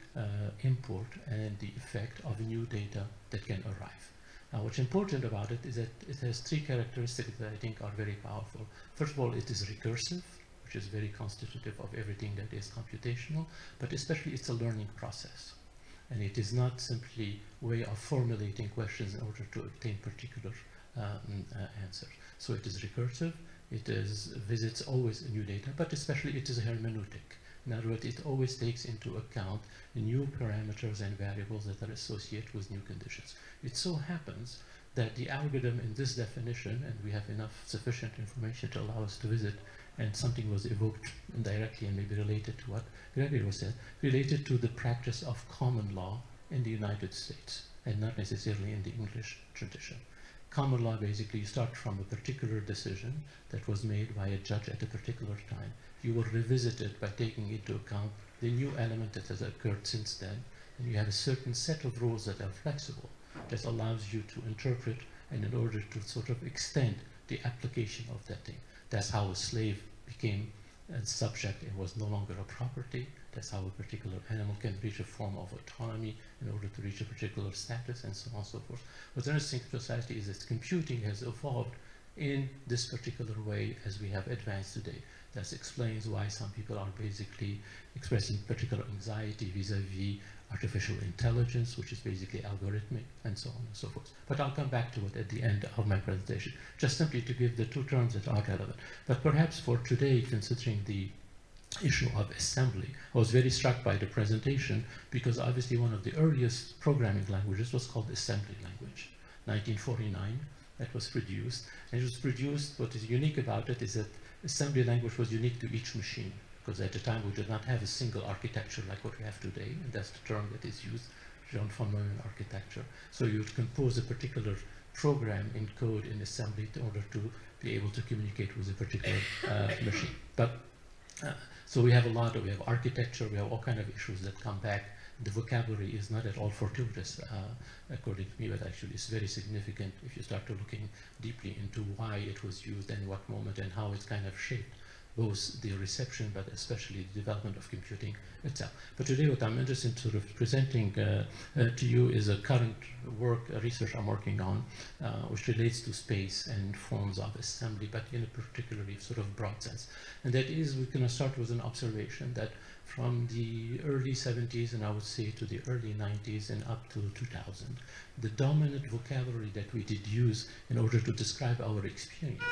import and the effect of new data that can arrive. Now, what's important about it is that it has three characteristics that I think are very powerful. First of all, it is recursive, which is very constitutive of everything that is computational, but especially it's a learning process. And it is not simply a way of formulating questions in order to obtain particular answers. So it is recursive, it is visits always new data, but especially it is hermeneutic. In other words, it always takes into account new parameters and variables that are associated with new conditions. It so happens that the algorithm in this definition, and we have enough sufficient information to allow us to visit, and something was evoked indirectly and maybe related to what Gregory said, related to the practice of common law in the United States, and not necessarily in the English tradition. Common law, basically, you start from a particular decision that was made by a judge at a particular time. You will revisit it by taking into account the new element that has occurred since then, and you have a certain set of rules that are flexible, that allows you to interpret and in order to sort of extend the application of that thing. That's how a slave became and subject, it was no longer a property. That's how a particular animal can reach a form of autonomy in order to reach a particular status, and so on and so forth. What's interesting in society is that computing has evolved in this particular way as we have advanced today. That explains why some people are basically expressing particular anxiety vis-a-vis artificial intelligence, which is basically algorithmic, and so on and so forth. But I'll come back to it at the end of my presentation, just simply to give the two terms that are relevant. But perhaps for today, considering the issue of assembly, I was very struck by the presentation because obviously one of the earliest programming languages was called assembly language. 1949, that was produced. And it was produced, what is unique about it is that assembly language was unique to each machine, because at the time we did not have a single architecture like what we have today, and that's the term that is used, John von Neumann architecture. So you would compose a particular program in code in assembly in order to be able to communicate with a particular machine. But so we have we have architecture, we have all kinds of issues that come back. The vocabulary is not at all fortuitous, according to me, but actually it's very significant if you start to looking deeply into why it was used and what moment and how it's kind of shaped both the reception, but especially the development of computing itself. But today what I'm interested in sort of presenting to you is a current research I'm working on, which relates to space and forms of assembly, but in a particularly sort of broad sense. And that is, we're going to start with an observation that from the early 70s, and I would say to the early 90s and up to 2000, the dominant vocabulary that we did use in order to describe our experience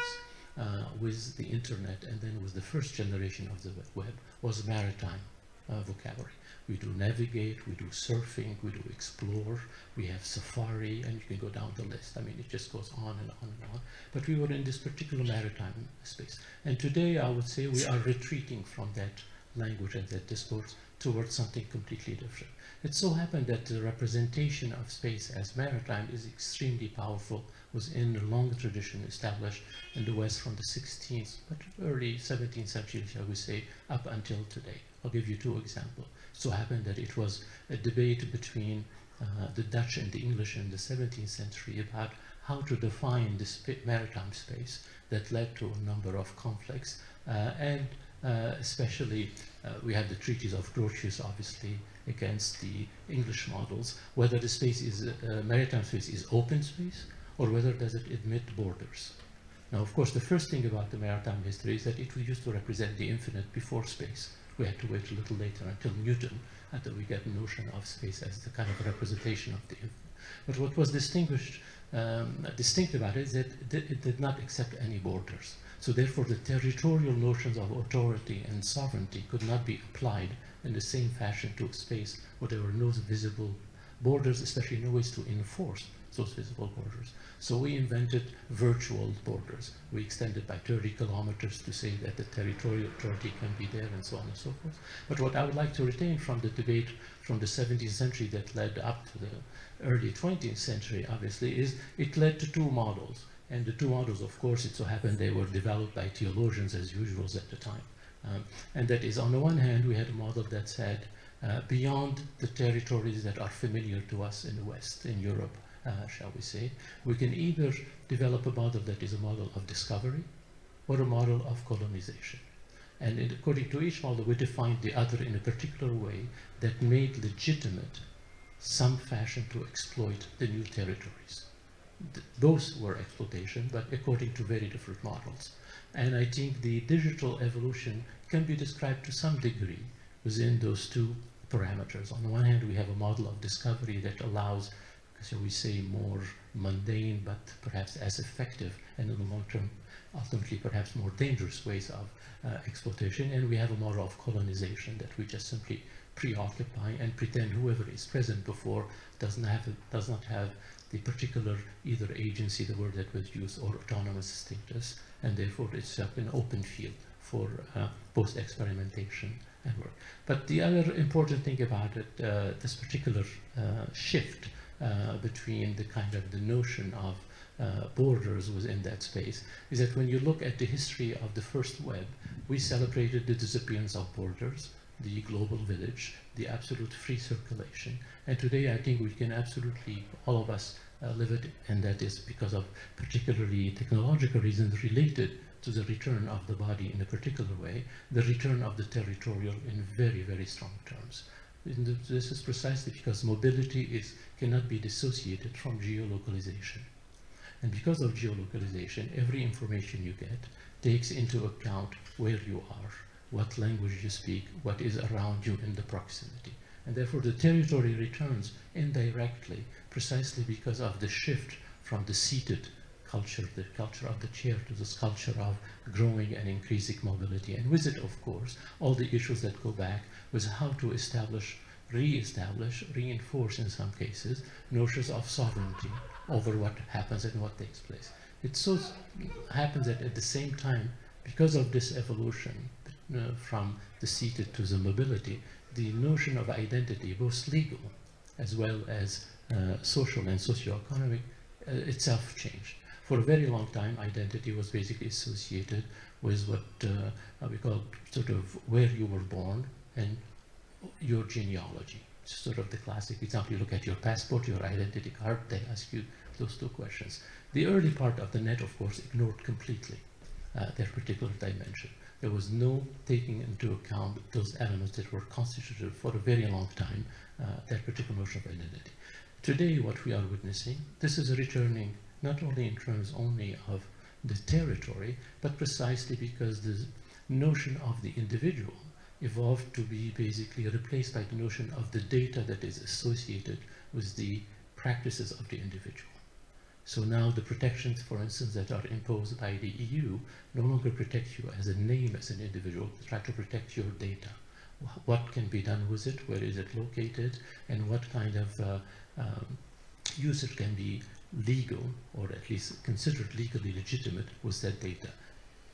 with the internet and then with the first generation of the web was maritime vocabulary. We do navigate, we do surfing, we do explore, we have safari, and you can go down the list. I mean, it just goes on and on and on. But we were in this particular maritime space. And today I would say we are retreating from that language and that discourse towards something completely different. It so happened that the representation of space as maritime is extremely powerful, was in a long tradition established in the West from the 16th, but early 17th century, shall we say, up until today. I'll give you two examples. So happened that it was a debate between the Dutch and the English in the 17th century about how to define this maritime space that led to a number of conflicts, and especially we have the treaties of Grotius, obviously, against the English models, whether the space is, maritime space is open space, or whether does it admit borders. Now, of course, the first thing about the maritime history is that it used to represent the infinite before space. We had to wait a little later until Newton, until we get the notion of space as the kind of representation of the infinite. But what was distinct about it is that it did not accept any borders. So therefore, the territorial notions of authority and sovereignty could not be applied in the same fashion to a space where there were no visible borders, especially no ways to enforce those visible borders. So we invented virtual borders. We extended by 30 kilometers to say that the territorial authority can be there, and so on and so forth. But what I would like to retain from the debate from the 17th century that led up to the early 20th century, obviously, is it led to two models. And the two models, of course, it so happened they were developed by theologians as usual at the time. And that is, on the one hand, we had a model that said, beyond the territories that are familiar to us in the West, in Europe, shall we say, we can either develop a model that is a model of discovery or a model of colonization. And according to each model, we defined the other in a particular way that made legitimate some fashion to exploit the new territories. Both were exploitation, but according to very different models. And I think the digital evolution can be described to some degree within those two parameters. On the one hand, we have a model of discovery that allows, shall we say, more mundane, but perhaps as effective, and in the long term, ultimately perhaps more dangerous ways of exploitation. And we have a model of colonization that we just simply preoccupy and pretend whoever is present before does not have the particular either agency, the word that was used, or autonomous status, and therefore it's an open field for both experimentation and work. But the other important thing about it, this particular shift between the kind of the notion of borders within that space, is that when you look at the history of the first web, we celebrated the disappearance of borders, the global village, the absolute free circulation. And today I think we can absolutely, all of us, live it, and that is because of particularly technological reasons related to the return of the body in a particular way, the return of the territorial in very, very strong terms. This is precisely because mobility cannot be dissociated from geolocalization. And because of geolocalization, every information you get takes into account where you are, what language you speak, what is around you in the proximity. And therefore the territory returns indirectly, precisely because of the shift from the seated culture, the culture of the chair, to this culture of growing and increasing mobility. And with it, of course, all the issues that go back with how to establish, re-establish, reinforce in some cases, notions of sovereignty over what happens and what takes place. It so happens that at the same time, because of this evolution from the seated to the mobility, the notion of identity, both legal as well as social and socio-economic, itself changed. For a very long time, identity was basically associated with what we call sort of where you were born and your genealogy. It's sort of the classic example. You look at your passport, your identity card, they ask you those two questions. The early part of the net, of course, ignored completely that particular dimension. There was no taking into account those elements that were constituted for a very long time, that particular notion of identity. Today, what we are witnessing, this is returning not only in terms only of the territory, but precisely because the notion of the individual evolved to be basically replaced by the notion of the data that is associated with the practices of the individual. So now the protections, for instance, that are imposed by the EU no longer protect you as a name, as an individual, they try to protect your data. What can be done with it, where is it located, and what kind of usage can be legal, or at least considered legally legitimate with that data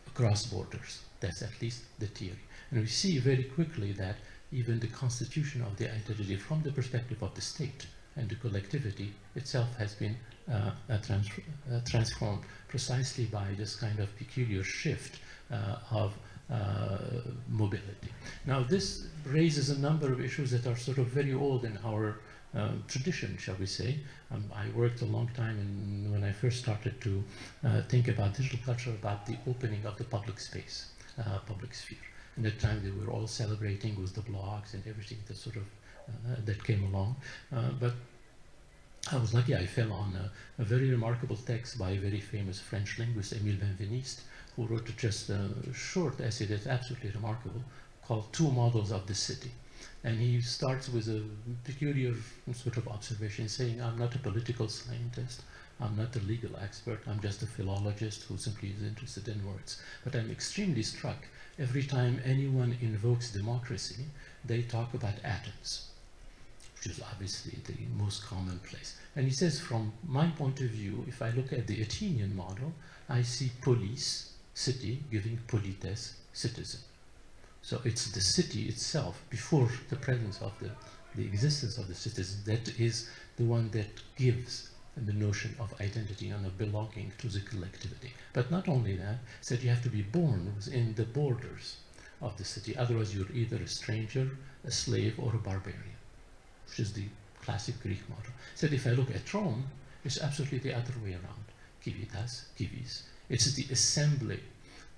across borders. That's at least the theory. And we see very quickly that even the constitution of the identity from the perspective of the state and the collectivity itself has been transformed precisely by this kind of peculiar shift of mobility. Now this raises a number of issues that are sort of very old in our tradition, shall we say. I worked a long time when I first started to think about digital culture, about the opening of the public space, public sphere. In that time they were all celebrating with the blogs and everything that sort of that came along. But I was lucky, I fell on a very remarkable text by a very famous French linguist, Émile Benveniste, who wrote just a short essay that's absolutely remarkable, called Two Models of the City. And he starts with a peculiar sort of observation, saying, I'm not a political scientist, I'm not a legal expert, I'm just a philologist who simply is interested in words. But I'm extremely struck every time anyone invokes democracy, they talk about atoms, which is obviously the most commonplace. And he says, from my point of view, if I look at the Athenian model, I see police, city, giving polites, citizen. So it's the city itself, before the presence of the existence of the citizen, that is the one that gives the notion of identity and of belonging to the collectivity. But not only that, it's that you have to be born within the borders of the city. Otherwise, you're either a stranger, a slave, or a barbarian, which is the classic Greek model. So if I look at Rome, it's absolutely the other way around. Civitas, civis. It's the assembly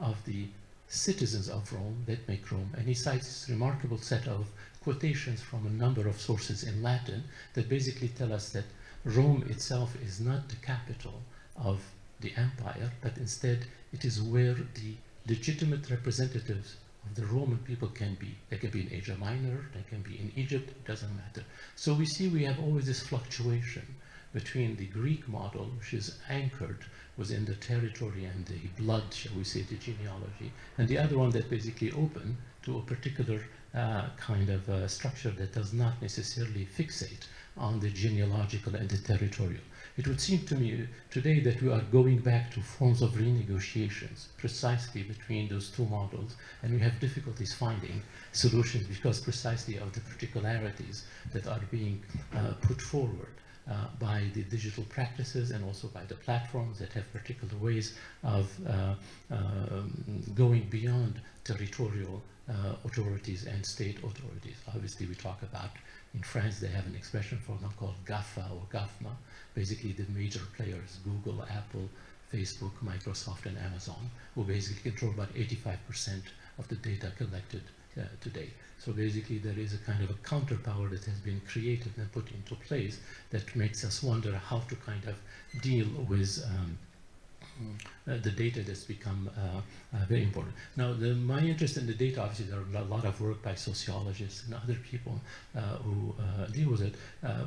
of the citizens of Rome that make Rome. And he cites this remarkable set of quotations from a number of sources in Latin that basically tell us that Rome itself is not the capital of the empire, but instead it is where the legitimate representatives of the Roman people can be. They can be in Asia Minor, they can be in Egypt, it doesn't matter. So we see we have always this fluctuation between the Greek model, which is anchored within the territory and the blood, shall we say, the genealogy, and the other one that basically open to a particular kind of structure that does not necessarily fixate on the genealogical and the territorial. It would seem to me today that we are going back to forms of renegotiations precisely between those two models, and we have difficulties finding solutions because precisely of the particularities that are being put forward by the digital practices and also by the platforms that have particular ways of going beyond territorial authorities and state authorities. Obviously, we talk about, in France, they have an expression for them called GAFA or GAFMA, basically the major players, Google, Apple, Facebook, Microsoft, and Amazon, who basically control about 85% of the data collected today. So basically there is a kind of a counterpower that has been created and put into place that makes us wonder how to kind of deal with the data that's become very important. Now, my interest in the data, obviously there are a lot of work by sociologists and other people who deal with it.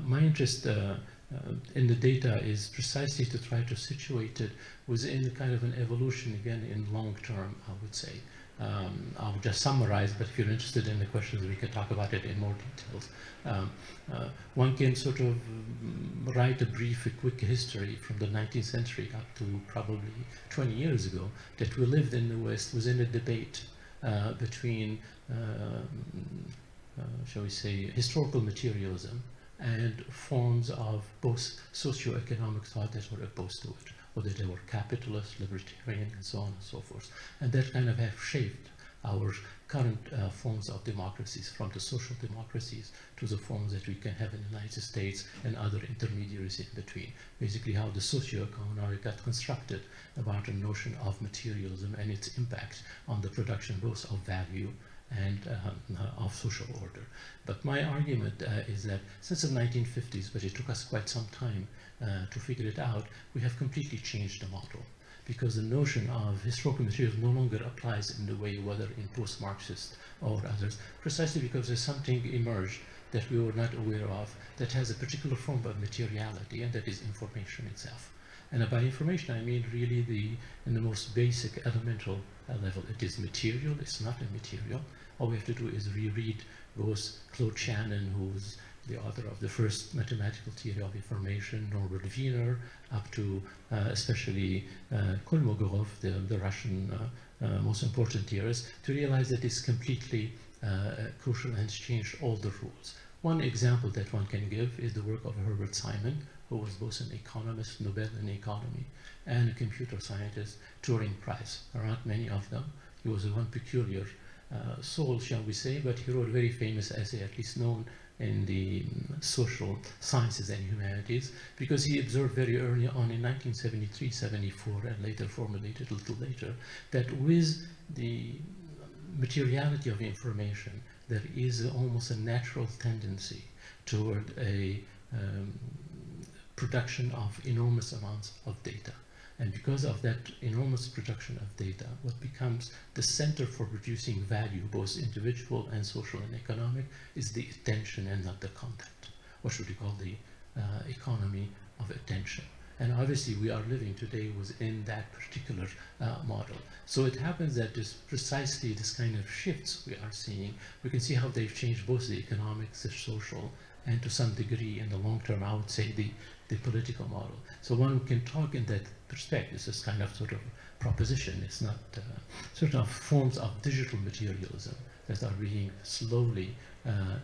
My interest in the data is precisely to try to situate it within kind of an evolution, again, in long term, I would say. I'll just summarize, but if you're interested in the questions, we can talk about it in more details. One can sort of write a brief, quick history from the 19th century up to probably 20 years ago, that we lived in the West within a debate between, shall we say, historical materialism and forms of both socio-economic thought that were opposed to it, whether they were capitalist, libertarian, and so on and so forth. And that kind of have shaped our current forms of democracies, from the social democracies to the forms that we can have in the United States and other intermediaries in between. Basically how the socio-economic got constructed about a notion of materialism and its impact on the production both of value and of social order. But my argument is that since the 1950s, but it took us quite some time to figure it out, we have completely changed the model, because the notion of historical materialism no longer applies in the way, whether in post-Marxist or others, precisely because there's something emerged that we were not aware of that has a particular form of materiality, and that is information itself. And by information, I mean really in the most basic, elemental level. It is material, it's not immaterial. All we have to do is reread both Claude Shannon, who's the author of the first mathematical theory of information, Norbert Wiener, up to especially Kolmogorov, the Russian most important theorist, to realize that it's completely crucial and has changed all the rules. One example that one can give is the work of Herbert Simon, who was both an economist, Nobel in economy, and a computer scientist, Turing Prize. There aren't many of them. He was one peculiar soul, shall we say, but he wrote a very famous essay, at least known in the social sciences and humanities, because he observed very early on in 1973-74, and later formulated a little later, that with the materiality of information, there is almost a natural tendency toward a production of enormous amounts of data. And because of that enormous production of data, what becomes the center for producing value, both individual and social and economic, is the attention and not the content. What should we call the economy of attention? And obviously we are living today within that particular model. So it happens that this precisely this kind of shifts we are seeing, we can see how they've changed both the economics, the social, and to some degree in the long term, I would say the political model. So one can talk in that perspective. This is kind of sort of proposition. It's not sort of forms of digital materialism that are being slowly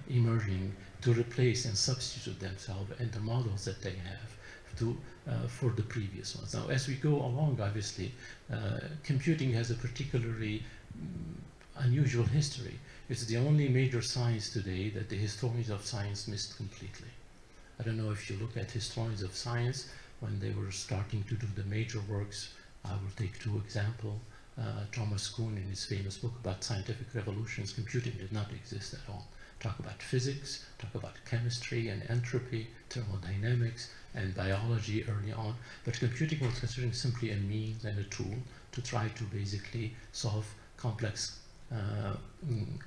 emerging to replace and substitute themselves and the models that they have to, for the previous ones. Now, as we go along, obviously, computing has a particularly unusual history. It's the only major science today that the historians of science missed completely. I don't know if you look at historians of science, when they were starting to do the major works, I will take two examples. Thomas Kuhn, in his famous book about scientific revolutions, computing did not exist at all. Talk about physics, talk about chemistry and entropy, thermodynamics, and biology early on. But computing was considered simply a means and a tool to try to basically solve complex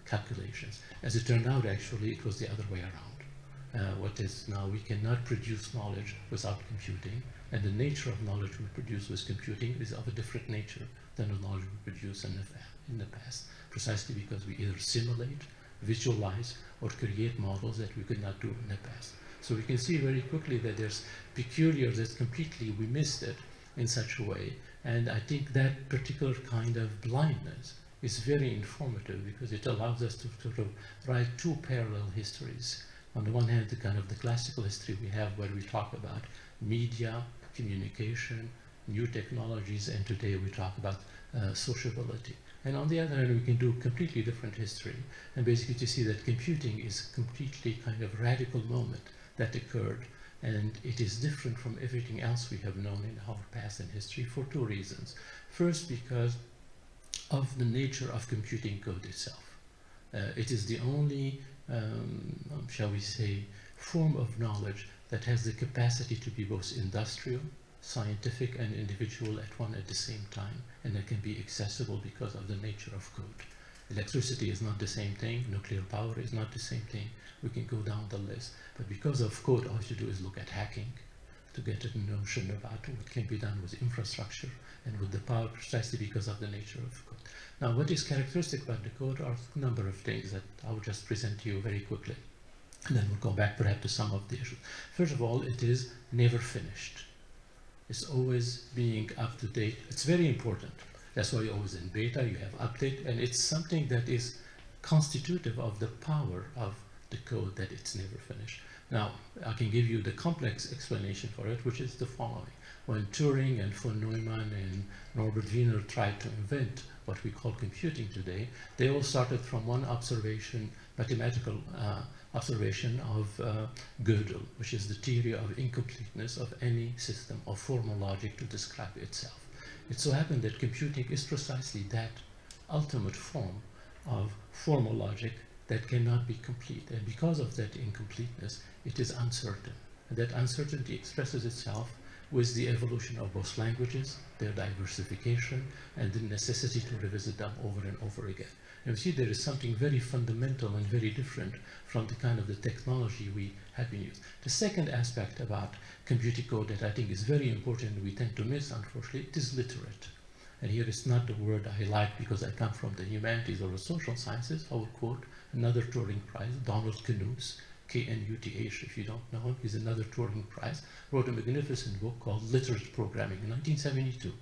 calculations. As it turned out, actually, it was the other way around. What is now, we cannot produce knowledge without computing, and the nature of knowledge we produce with computing is of a different nature than the knowledge we produce in the past, precisely because we either simulate, visualize, or create models that we could not do in the past. So we can see very quickly that there's peculiar, that completely we missed it in such a way, and I think that particular kind of blindness is very informative because it allows us to sort of write two parallel histories. On the one hand, the kind of the classical history we have where we talk about media, communication, new technologies, and today we talk about sociability. And on the other hand, we can do completely different history, and basically to see that computing is completely kind of radical moment that occurred And it is different from everything else we have known in our past and history for two reasons. First, because of the nature of computing code itself. It is the only, shall we say, form of knowledge that has the capacity to be both industrial, scientific, and individual at the same time, and that can be accessible because of the nature of code. Electricity is not the same thing, nuclear power is not the same thing. We can go down the list, but because of code, all you do is look at hacking to get a notion about what can be done with infrastructure and with the power, precisely because of the nature of code. Now, what is characteristic about the code are a number of things that I will just present to you very quickly. And then we'll go back perhaps to some of the issues. First of all, it is never finished. It's always being up to date. It's very important. That's why you're always in beta, you have update, and it's something that is constitutive of the power of the code, that it's never finished. Now, I can give you the complex explanation for it, which is the following. When Turing and von Neumann and Norbert Wiener tried to invent what we call computing today, they all started from one observation, mathematical observation of Gödel, which is the theory of incompleteness of any system of formal logic to describe itself. It so happened that computing is precisely that ultimate form of formal logic that cannot be complete. And because of that incompleteness, it is uncertain. And that uncertainty expresses itself with the evolution of both languages, their diversification, and the necessity to revisit them over and over again. And we see there is something very fundamental and very different from the kind of the technology we have been using. The second aspect about computing code that I think is very important and we tend to miss, unfortunately, it is literate. And here it's not the word I like because I come from the humanities or the social sciences. I will quote another Turing Prize, Donald Knuth, K-N-U-T-H, if you don't know him. He's another Turing Prize. Wrote a magnificent book called Literate Programming in 1972.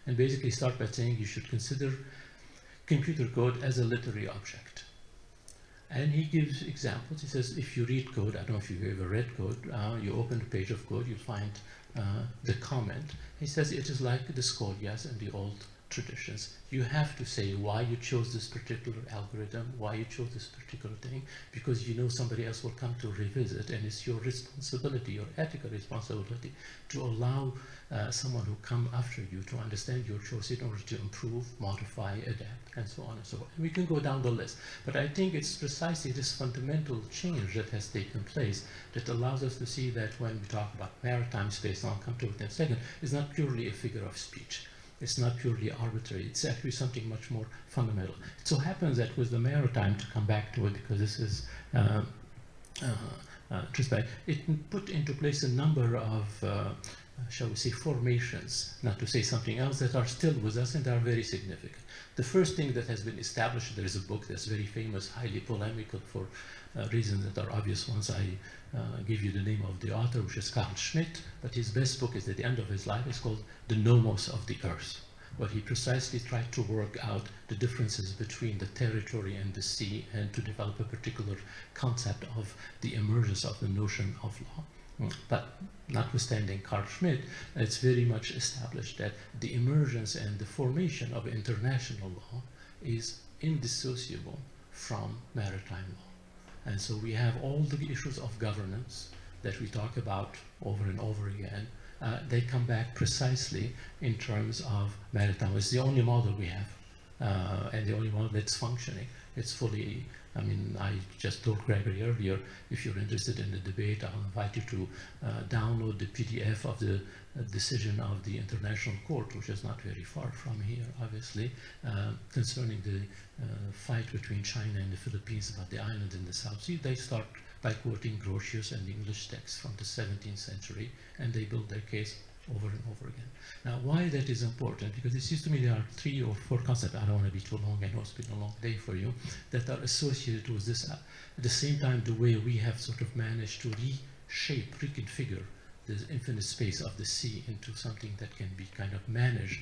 And basically start by saying you should consider computer code as a literary object. And he gives examples. He says, if you read code, I don't know if you've ever read code, you open a page of code, you'll find the comment. He says it is like the scholias and the old traditions. You have to say why you chose this particular algorithm, why you chose this particular thing, because you know somebody else will come to revisit, and it's your responsibility, your ethical responsibility, to allow someone who come after you to understand your choice in order to improve, modify, adapt, and so on and so on. And we can go down the list, but I think it's precisely this fundamental change that has taken place that allows us to see that when we talk about maritime space, and I'll come to it in a second, it's not purely a figure of speech. It's not purely arbitrary. It's actually something much more fundamental. It so happens that with the maritime, to come back to it, because this is it put into place a number of, shall we say, formations, not to say something else, that are still with us and are very significant. The first thing that has been established, there is a book that's very famous, highly polemical for reasons that are obvious ones. I give you the name of the author, which is Carl Schmitt, but his best book is at the end of his life. It's called The Nomos of the Earth, where he precisely tried to work out the differences between the territory and the sea and to develop a particular concept of the emergence of the notion of law. But notwithstanding Carl Schmitt, it's very much established that the emergence and the formation of international law is indissociable from maritime law. And so we have all the issues of governance that we talk about over and over again. They come back precisely in terms of maritime. It's the only model we have, and the only model that's functioning. It's fully, I mean, I just told Gregory earlier, if you're interested in the debate, I'll invite you to download the PDF of the decision of the International Court, which is not very far from here, obviously, concerning the fight between China and the Philippines about the island in the South Sea. They start by quoting Grotius and the English text from the 17th century, and they build their case over and over again. Now, why that is important? Because it seems to me there are 3 or 4 concepts, I don't want to be too long, I know it's been a long day for you, that are associated with this. At the same time, the way we have sort of managed to reshape, reconfigure the infinite space of the sea into something that can be kind of managed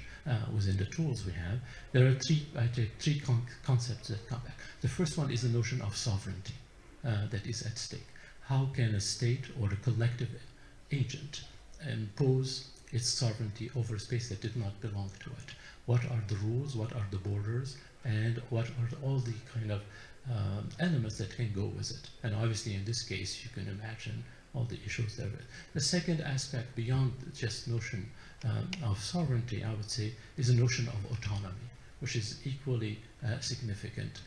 within the tools we have. There are 3 concepts that come back. The first one is the notion of sovereignty that is at stake. How can a state or a collective agent impose its sovereignty over a space that did not belong to it? What are the rules, what are the borders, and what are all the kind of elements that can go with it? And obviously in this case you can imagine all the issues there. The second aspect beyond just notion of sovereignty, I would say, is a notion of autonomy, which is equally significant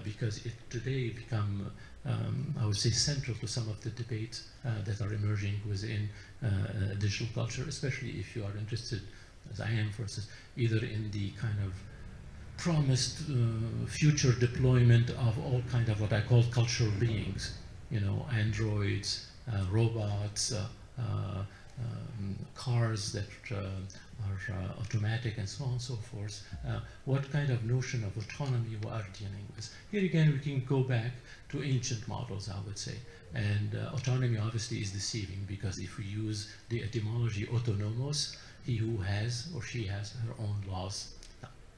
because it today become, I would say, central to some of the debates that are emerging within digital culture, especially if you are interested, as I am, for instance, either in the kind of promised future deployment of all kind of what I call cultural beings, you know, androids, robots, cars that are automatic and so on and so forth. What kind of notion of autonomy we are dealing with? Here again, we can go back to ancient models, I would say. And autonomy obviously is deceiving because if we use the etymology autonomos, he who has or she has her own laws.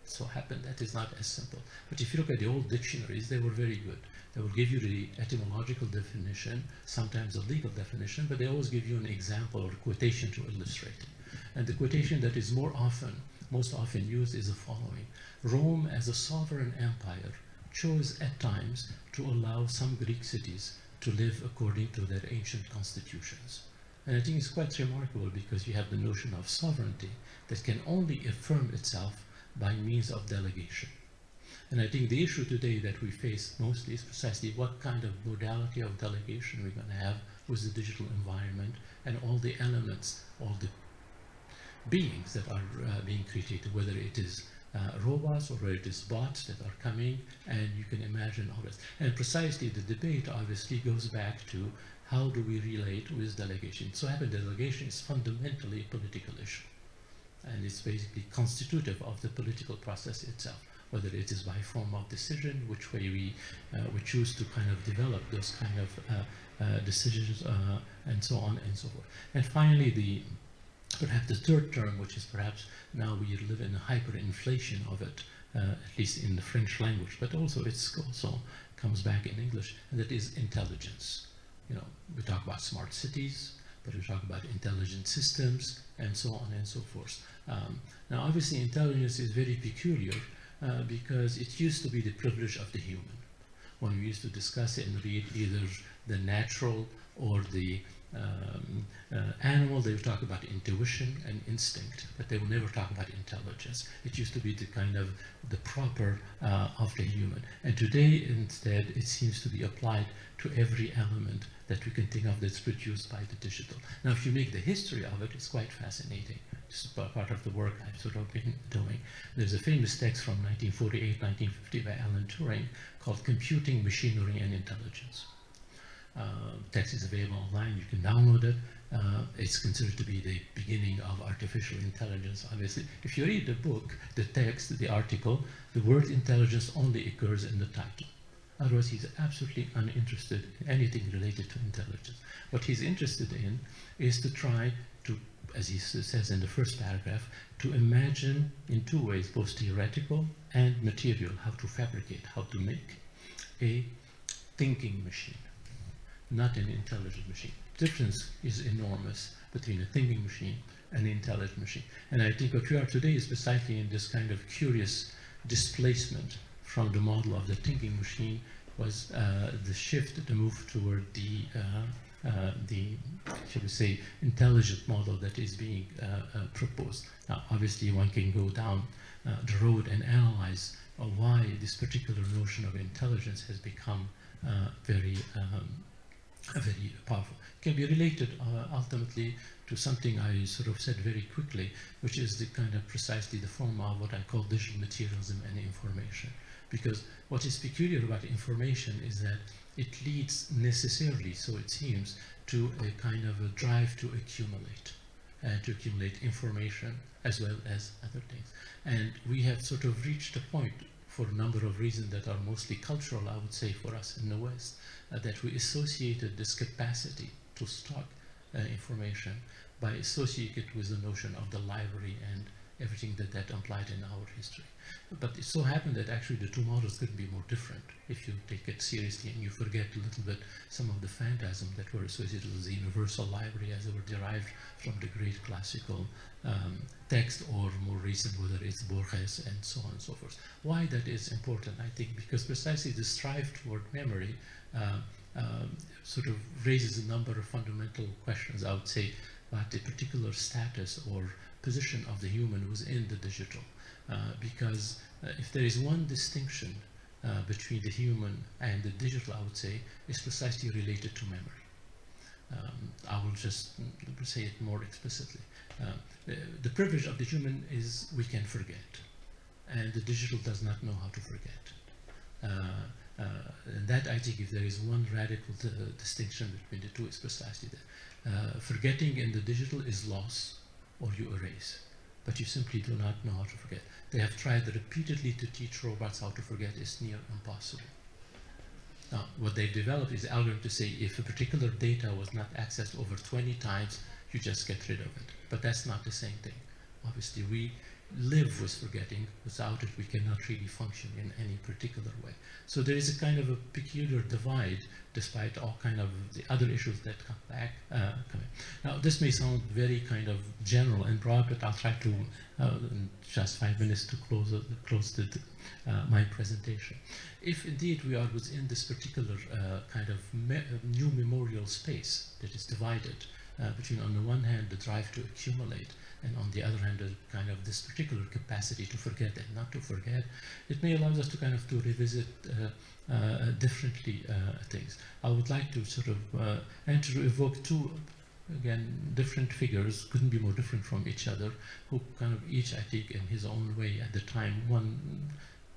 So happened that is not as simple. But if you look at the old dictionaries, they were very good. They will give you the etymological definition, sometimes a legal definition, but they always give you an example or quotation to illustrate it. And the quotation that is most often used is the following. Rome, as a sovereign empire, chose at times to allow some Greek cities to live according to their ancient constitutions. And I think it's quite remarkable because you have the notion of sovereignty that can only affirm itself by means of delegation. And I think the issue today that we face mostly is precisely what kind of modality of delegation we're going to have with the digital environment and all the elements, all the beings that are being created, whether it is robots or whether it is bots that are coming, and you can imagine all this. And precisely the debate obviously goes back to how do we relate with delegation. So delegation is fundamentally a political issue. And it's basically constitutive of the political process itself, whether it is by form of decision, which way we choose to kind of develop those kind of decisions, and so on and so forth. And finally, perhaps the third term, which is perhaps now we live in a hyperinflation of it, at least in the French language, but also it's also comes back in English, and that is intelligence. You know, we talk about smart cities, but we talk about intelligent systems, and so on and so forth. Now, obviously, intelligence is very peculiar because it used to be the privilege of the human. When we used to discuss it and read either the natural or the animal, they would talk about intuition and instinct, but they will never talk about intelligence. It used to be the kind of the proper of the human. And today, instead, it seems to be applied to every element that we can think of that's produced by the digital. Now, if you make the history of it, it's quite fascinating. This is part of the work I've sort of been doing. There's a famous text from 1948, 1950 by Alan Turing called Computing, Machinery, and Intelligence. Text is available online, you can download it. It's considered to be the beginning of artificial intelligence, obviously. If you read the book, the text, the article, the word intelligence only occurs in the title. Otherwise, he's absolutely uninterested in anything related to intelligence. What he's interested in is to try to, as he says in the first paragraph, to imagine in two ways, both theoretical and material, how to fabricate, how to make a thinking machine, not an intelligent machine. The difference is enormous between a thinking machine and an intelligent machine. And I think what we are today is precisely in this kind of curious displacement from the model of the thinking machine was the shift, the move toward the shall we say, intelligent model that is being proposed. Now, obviously, one can go down the road and analyze why this particular notion of intelligence has become very powerful. It can be related ultimately to something I sort of said very quickly, which is the kind of precisely the form of what I call digital materialism and information. Because what is peculiar about information is that it leads necessarily, so it seems, to a kind of a drive to accumulate information as well as other things. And we have sort of reached a point, for a number of reasons that are mostly cultural, I would say, for us in the West, that we associated this capacity to stock information by associating it with the notion of the library and everything that implied in our history. But it so happened that actually the two models couldn't be more different if you take it seriously and you forget a little bit some of the phantasm that were associated with the universal library as they were derived from the great classical text, or more recent, whether it's Borges and so on and so forth. Why that is important, I think, because precisely the strive toward memory sort of raises a number of fundamental questions, I would say, about the particular status or position of the human within the digital. Because if there is one distinction between the human and the digital, I would say, is precisely related to memory. I will just say it more explicitly. The privilege of the human is we can forget, and the digital does not know how to forget. And that, I think, if there is one radical distinction between the two, is precisely that. Forgetting in the digital is loss, or you erase, but you simply do not know how to forget. They have tried repeatedly to teach robots how to forget. It's near impossible. Now, what they've developed is an algorithm to say if a particular data was not accessed over 20 times, you just get rid of it. But that's not the same thing. Obviously, we live with forgetting. Without it, we cannot really function in any particular way. So there is a kind of a peculiar divide, despite all kind of the other issues that come back. Now, this may sound very kind of general and broad, but I'll try to, in just 5 minutes, to close my presentation. If indeed we are within this particular kind of new memorial space that is divided between, on the one hand, the drive to accumulate, and on the other hand, kind of this particular capacity to forget and not to forget, it may allow us to kind of to revisit differently things. I would like to sort of and to evoke two, again, different figures, couldn't be more different from each other, who kind of each, I think, in his own way at the time, one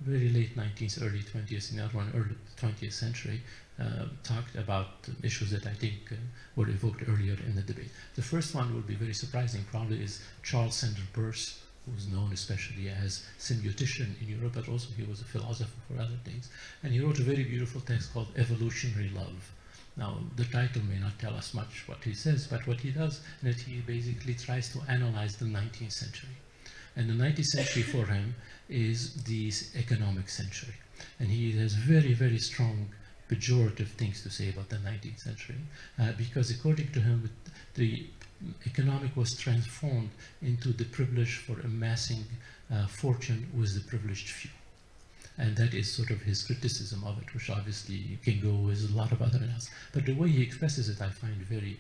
very late 19th, early 20th, and the other one early 20th century, talked about issues that I think were evoked earlier in the debate. The first one will be very surprising, probably, is Charles Sanders Peirce, who's known especially as semiotician in Europe, but also he was a philosopher for other things. And he wrote a very beautiful text called Evolutionary Love. Now, the title may not tell us much what he says, but what he does is that he basically tries to analyze the 19th century. And the 19th century for him is the economic century. And he has very, very strong pejorative things to say about the 19th century, because according to him, the economic was transformed into the privilege for amassing fortune with the privileged few. And that is sort of his criticism of it, which obviously can go with a lot of other analysis. But the way he expresses it, I find very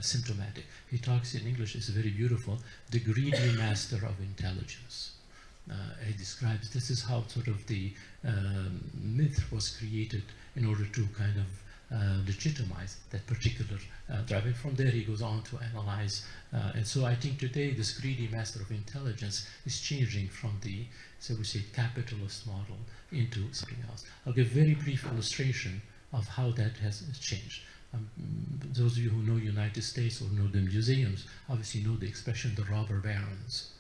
symptomatic. He talks in English, it's very beautiful, the greedy master of intelligence. He describes this is how sort of the myth was created in order to kind of legitimize that particular drive. And from there he goes on to analyze. And so I think today this greedy master of intelligence is changing from the, so we say, capitalist model into something else. I'll give a very brief illustration of how that has changed. Those of you who know United States or know the museums obviously know the expression the robber barons.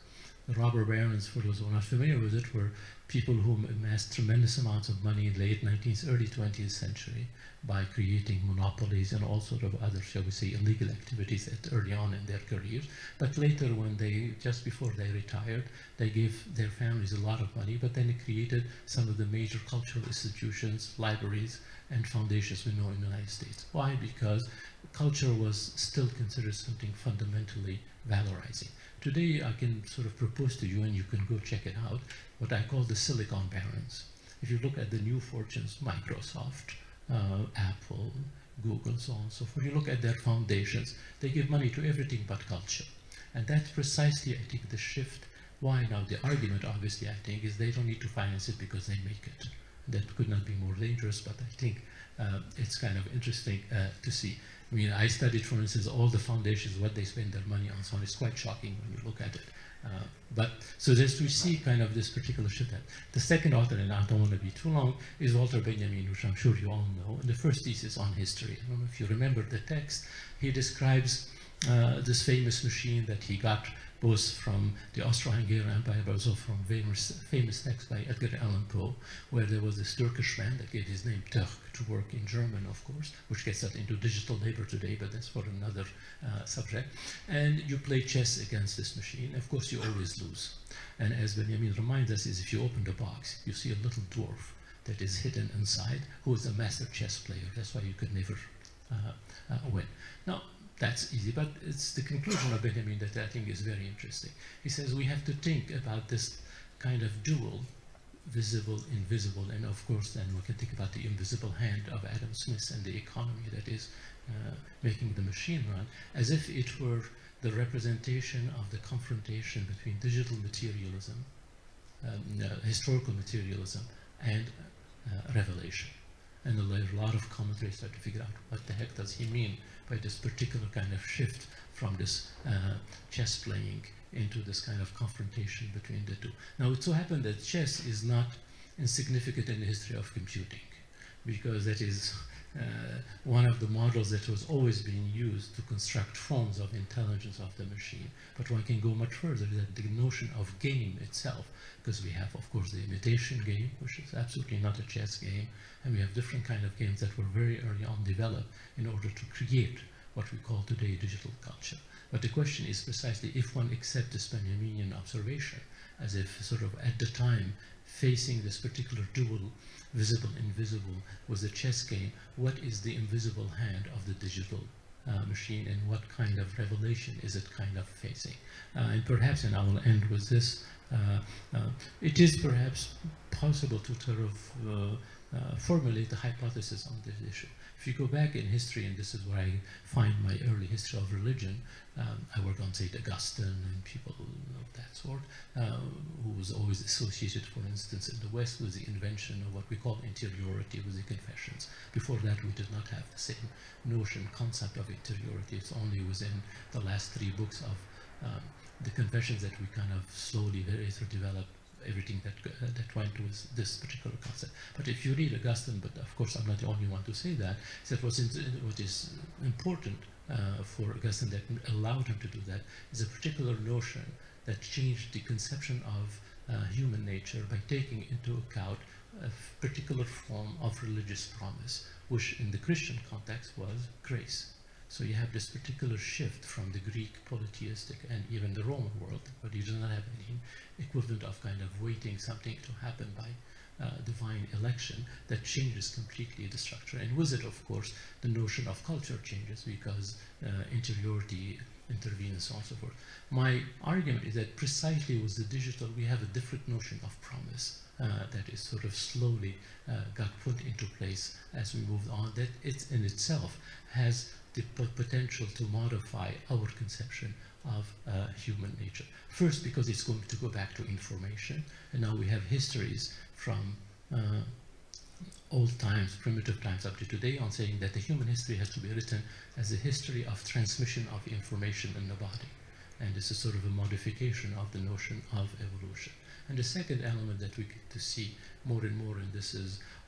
The robber barons, for those who are not familiar with it, were people who amassed tremendous amounts of money in the late 19th, early 20th century by creating monopolies and all sort of other, shall we say, illegal activities early on in their careers. But later, when they, just before they retired, they gave their families a lot of money, but then it created some of the major cultural institutions, libraries, and foundations we know in the United States. Why? Because culture was still considered something fundamentally valorizing. Today, I can sort of propose to you, and you can go check it out, what I call the Silicon Barons. If you look at the new fortunes, Microsoft, Apple, Google, so on and so forth, you look at their foundations, they give money to everything but culture. And that's precisely, I think, the shift. Why now? The argument, obviously, I think, is they don't need to finance it because they make it. That could not be more dangerous, but I think it's kind of interesting to see. I mean, I studied, for instance, all the foundations, what they spend their money on, so it's quite shocking when you look at it. But so there's, we see kind of this particular shift. The second author, and I don't want to be too long, is Walter Benjamin, which I'm sure you all know, and the first thesis on history. I don't know if you remember the text. He describes this famous machine that he got both from the Austro-Hungarian Empire, but also from famous text by Edgar Allan Poe, where there was this Turkish man that gave his name Turk to work in German, of course, which gets us into digital labor today, but that's for another subject. And you play chess against this machine. Of course, you always lose. And as Benjamin reminds us, is if you open the box, you see a little dwarf that is hidden inside, who is a master chess player. That's why you could never win. Now, that's easy, but it's the conclusion of Benjamin that I think is very interesting. He says we have to think about this kind of dual visible, invisible, and of course then we can think about the invisible hand of Adam Smith and the economy that is making the machine run, as if it were the representation of the confrontation between digital materialism, historical materialism, and revelation. And a lot of commentaries start to figure out what the heck does he mean by this particular kind of shift from this chess playing into this kind of confrontation between the two. Now it so happened that chess is not insignificant in the history of computing, because that is one of the models that was always being used to construct forms of intelligence of the machine. But one can go much further, that the notion of game itself, because we have, of course, the imitation game, which is absolutely not a chess game, and we have different kind of games that were very early on developed in order to create what we call today digital culture. But the question is precisely, if one accepts this Benjaminian observation, as if sort of at the time facing this particular dual, visible, invisible, was a chess game, what is the invisible hand of the digital machine, and what kind of revelation is it kind of facing? And perhaps, and I will end with this, it is perhaps possible to sort of formulate a hypothesis on this issue. If you go back in history, and this is where I find my early history of religion, I work on St. Augustine and people of that sort, who was always associated, for instance, in the West with the invention of what we call interiority with the confessions. Before that, we did not have the same notion, concept of interiority. It's only within the last 3 books of the confessions that we kind of slowly developed everything that went with this particular concept. But if you read Augustine, but of course I'm not the only one to say that, what is important for Augustine that allowed him to do that is a particular notion that changed the conception of human nature by taking into account a particular form of religious promise, which in the Christian context was grace. So you have this particular shift from the Greek polytheistic and even the Roman world, but you do not have any equivalent of kind of waiting something to happen by divine election that changes completely the structure. And with it, of course, the notion of culture changes because interiority intervenes and so on and so forth. My argument is that precisely with the digital, we have a different notion of promise that is sort of slowly got put into place as we moved on, that it in itself has the potential to modify our conception of human nature. First, because it's going to go back to information, and now we have histories from old times, primitive times up to today, on saying that the human history has to be written as a history of transmission of information in the body. And this is sort of a modification of the notion of evolution. And the second element that we get to see more and more, and this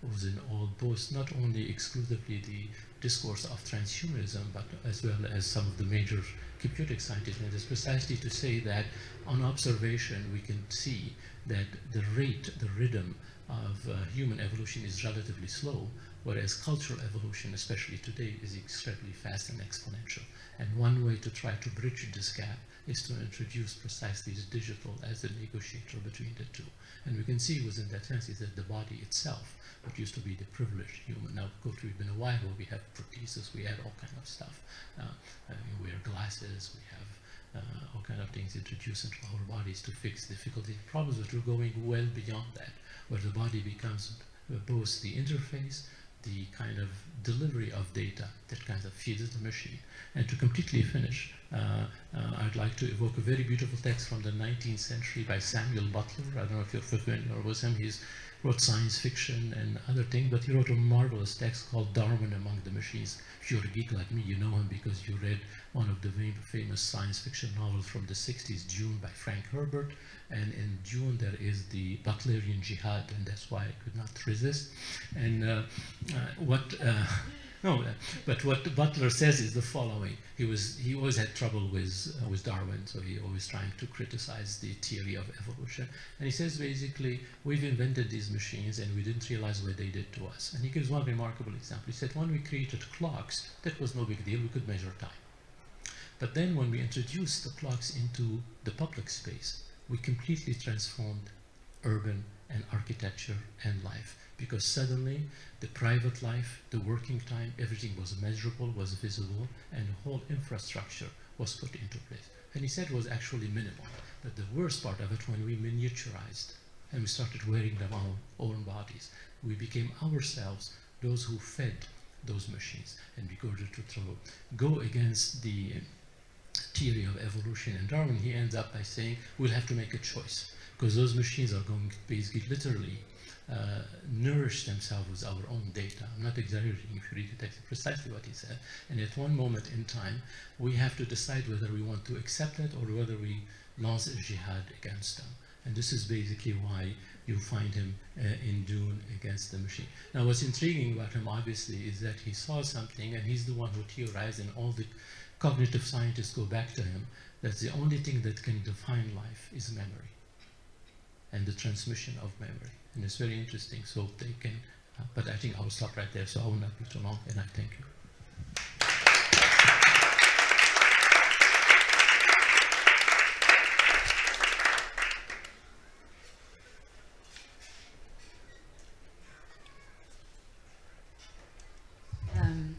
was in all both, not only exclusively the discourse of transhumanism, but as well as some of the major computing scientists, and it's precisely to say that on observation we can see that the rate, the rhythm of human evolution is relatively slow, whereas cultural evolution, especially today, is extremely fast and exponential. And one way to try to bridge this gap is to introduce precisely the digital as a negotiator between the two. And we can see within that sense is that the body itself, what used to be the privileged human, now of course we've been a while where we have prostheses, we have all kind of stuff. We wear glasses, we have all kind of things introduced into our bodies to fix difficulty problems, but we're going well beyond that, where the body becomes both the interface, the kind of delivery of data that kind of feeds the machine. And to completely finish, I'd like to evoke a very beautiful text from the 19th century by Samuel Butler. I don't know if you're familiar with him. He wrote science fiction and other things, but he wrote a marvelous text called Darwin Among the Machines. If you're a geek like me, you know him because you read one of the famous science fiction novels from the 60s, Dune by Frank Herbert. And in Dune there is the Butlerian jihad, and that's why I could not resist. And but what Butler says is the following. He always had trouble with Darwin, so he always trying to criticize the theory of evolution. And he says basically, we've invented these machines and we didn't realize what they did to us. And he gives one remarkable example. He said, when we created clocks, that was no big deal, we could measure time. But then when we introduced the clocks into the public space, we completely transformed urban and architecture and life, because suddenly the private life, the working time, everything was measurable, was visible, and the whole infrastructure was put into place. And he said it was actually minimal, but the worst part of it when we miniaturized and we started wearing them on our own bodies. We became ourselves those who fed those machines. And in order to go against the theory of evolution and Darwin, he ends up by saying we'll have to make a choice, because those machines are going to basically literally nourish themselves with our own data. I'm not exaggerating if you read the text, precisely what he said. And at one moment in time, we have to decide whether we want to accept it or whether we launch a jihad against them. And this is basically why you find him in Dune against the machine. Now, what's intriguing about him, obviously, is that he saw something, and he's the one who theorized, and all the cognitive scientists go back to him, that the only thing that can define life is memory and the transmission of memory. And it's very interesting, so they can, but I think I'll stop right there, so I will not be too long, and I thank you.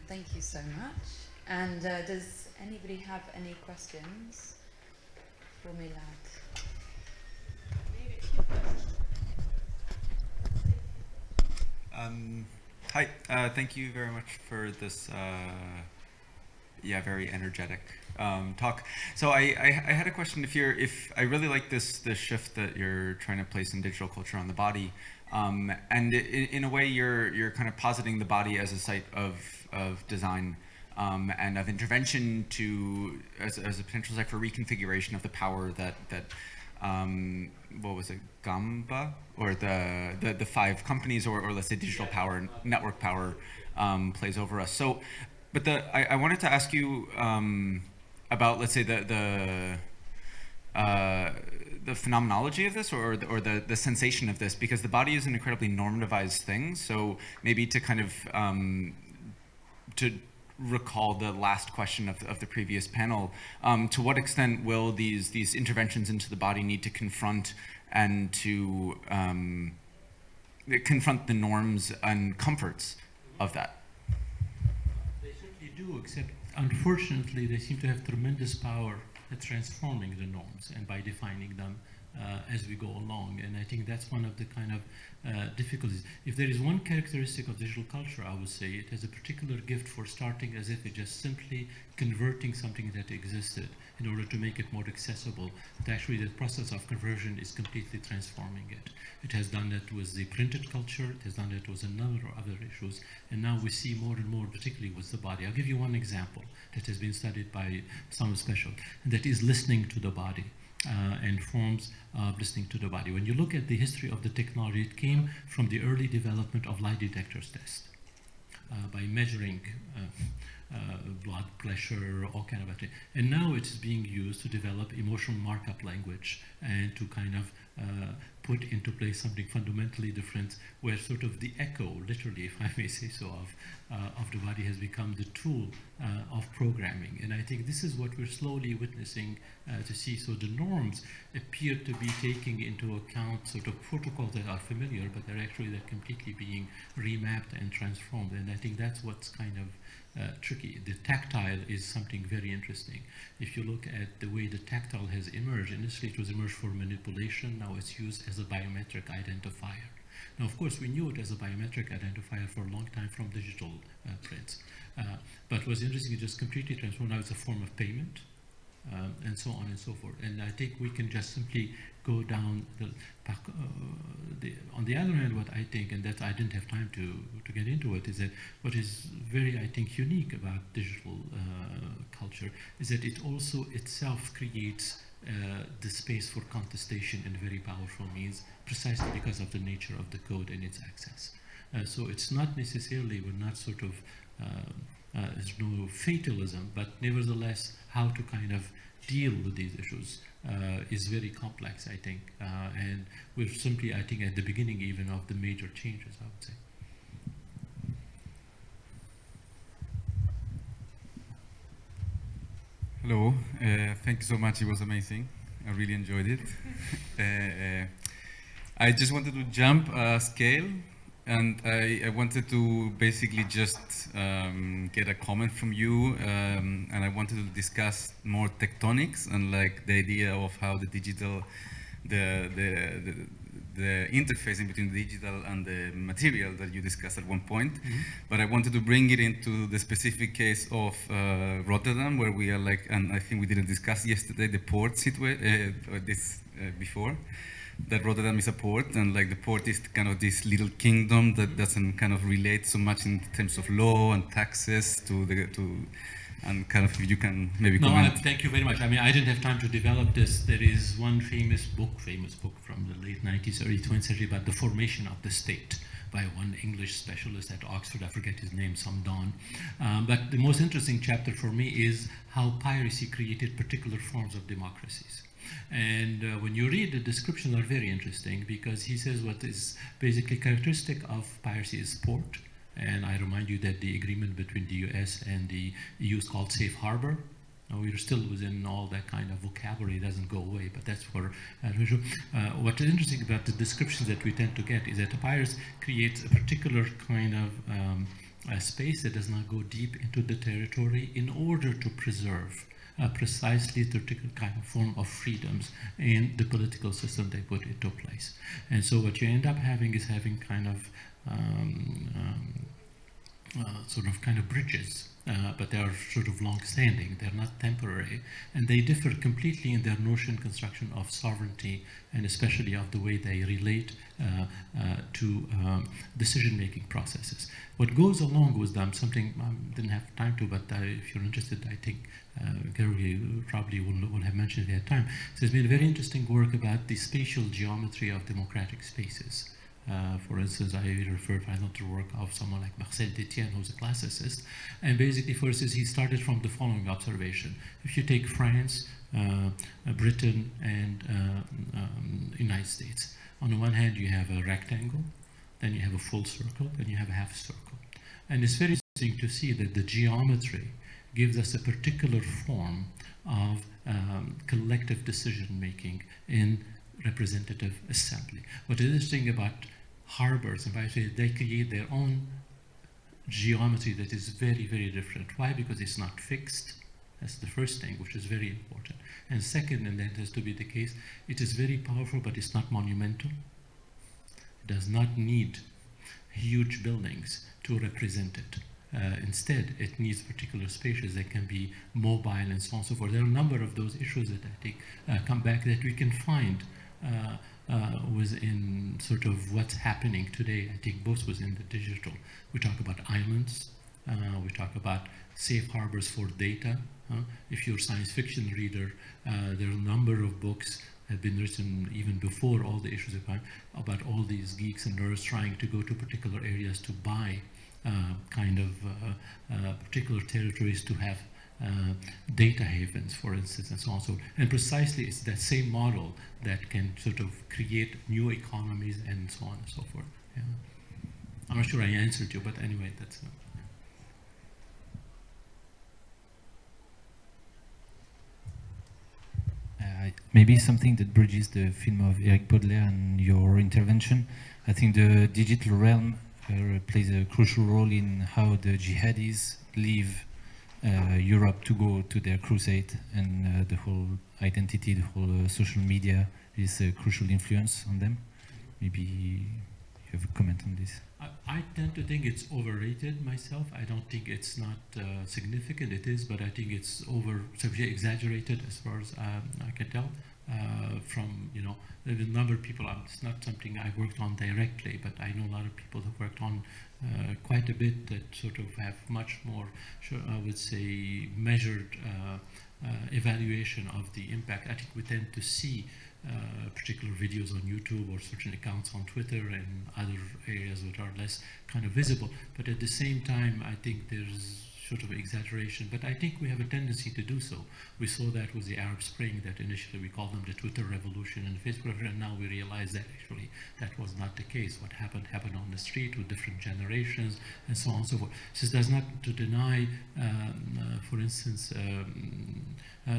Thank you so much. And does anybody have any questions for Milad? Hi, thank you very much for this very energetic talk. So I had a question. If I really like this shift that you're trying to place in digital culture on the body, and in a way you're kind of positing the body as a site of design and of intervention as a potential site for reconfiguration of the power that what was it, Gamba, or the 5 companies, or let's say digital power, network power plays over us. So, but I wanted to ask you about, let's say, the phenomenology of this, or the sensation of this, because the body is an incredibly normativized thing. So maybe to kind of to recall the last question of the previous panel, to what extent will these interventions into the body need to confront and to confront the norms and comforts of that? They certainly do, except unfortunately they seem to have tremendous power at transforming the norms and by defining them as we go along. And I think that's one of the kind of difficulties. If there is one characteristic of digital culture, I would say it has a particular gift for starting as if it just simply converting something that existed in order to make it more accessible. But actually the process of conversion is completely transforming it. It has done that with the printed culture, it has done that with a number of other issues, and now we see more and more, particularly with the body. I'll give you one example that has been studied by some special, and that is listening to the body. And forms of listening to the body. When you look at the history of the technology, it came from the early development of lie detectors test by measuring blood pressure, all kind of things. And now it is being used to develop emotional markup language and to kind of put into place something fundamentally different, where sort of the echo, literally, if I may say so, of the body has become the tool of programming. And I think this is what we're slowly witnessing to see. So the norms appear to be taking into account sort of protocols that are familiar, but they're actually completely being remapped and transformed. And I think that's what's kind of tricky. The tactile is something very interesting. If you look at the way the tactile has emerged, initially it was emerged for manipulation, now it's used as a biometric identifier. Now, of course, we knew it as a biometric identifier for a long time from digital prints. But what's interesting, it just completely transformed. Now it's a form of payment, and so on and so forth. And I think we can just simply go down on the other hand, what I think, and that I didn't have time to get into it, is that what is very, I think, unique about digital culture is that it also itself creates the space for contestation in very powerful means, precisely because of the nature of the code and its access. So it's not necessarily, we're not sort of, there's no fatalism, but nevertheless, how to kind of deal with these issues is very complex, I think. And we're simply, I think, at the beginning even of the major changes, I would say. Hello, thank you so much. It was amazing. I really enjoyed it. I just wanted to jump a scale, and I wanted to basically just get a comment from you, and I wanted to discuss more tectonics and like the idea of how the digital, the the interfacing between the digital and the material that you discussed at one point. But I wanted to bring it into the specific case of Rotterdam, where we are like, and I think we didn't discuss yesterday the port situation, before, that Rotterdam is a port, and like the port is kind of this little kingdom that doesn't kind of relate so much in terms of law and taxes and kind of, if you can maybe comment. No, thank you very much. I mean, I didn't have time to develop this. There is one famous book from the late 90s, early 20th century about the formation of the state by one English specialist at Oxford. I forget his name, some Don. But the most interesting chapter for me is how piracy created particular forms of democracies. And when you read the descriptions are very interesting, because he says what is basically characteristic of piracy is sport. And I remind you that the agreement between the US and the EU is called safe harbor. We're still within all that kind of vocabulary, it doesn't go away, but that's for what is interesting about the descriptions that we tend to get is that the pirates create a particular kind of a space that does not go deep into the territory in order to preserve precisely the particular kind of form of freedoms in the political system they put into place. And so what you end up having is having kind of sort of kind of bridges, but they are sort of long-standing, they're not temporary, and they differ completely in their notion construction of sovereignty, and especially of the way they relate to decision-making processes. What goes along with them, something I didn't have time to, but if you're interested, I think Gary probably will have mentioned it at time. So there's been very interesting work about the spatial geometry of democratic spaces. For instance, I referred to work of someone like Marcel Détienne, who's a classicist, and basically, for instance, he started from the following observation. If you take France, Britain, and United States, on the one hand, you have a rectangle, then you have a full circle, then you have a half circle. And it's very interesting to see that the geometry gives us a particular form of collective decision-making in representative assembly. What is interesting about harbors and they create their own geometry that is very, very different. Why? Because it's not fixed. That's the first thing, which is very important. And second, and that has to be the case, it is very powerful, but it's not monumental. It does not need huge buildings to represent it. Instead, it needs particular spaces that can be mobile and so on and so forth. There are a number of those issues that I think come back that we can find within sort of what's happening today, I think both within the digital. We talk about islands, we talk about safe harbors for data. If you're a science fiction reader, there are a number of books have been written even before all the issues about all these geeks and nerds trying to go to particular areas to buy particular territories to have data havens, for instance, and so on and so on. And precisely, it's that same model that can sort of create new economies and so on and so forth. Yeah. I'm not sure I answered you, but anyway, that's... Maybe something that bridges the film of Eric Baudelaire and your intervention. I think the digital realm plays a crucial role in how the jihadis leave Europe to go to their crusade, and the whole identity, the whole social media is a crucial influence on them. Maybe you have a comment on this. I tend to think it's overrated myself. I don't think it's not significant. It is, but I think it's exaggerated as far as I can tell. From, you know, there's a number of people, it's not something I worked on directly, but I know a lot of people who worked on quite a bit that sort of have much more, I would say, measured evaluation of the impact. I think we tend to see particular videos on YouTube or certain accounts on Twitter and other areas that are less kind of visible. But at the same time, I think there's sort of exaggeration, but I think we have a tendency to do so. We saw that with the Arab Spring, that initially we called them the Twitter revolution and Facebook revolution, and now we realize that actually that was not the case. What happened on the street with different generations and so on and so forth. So it does not to deny, for instance,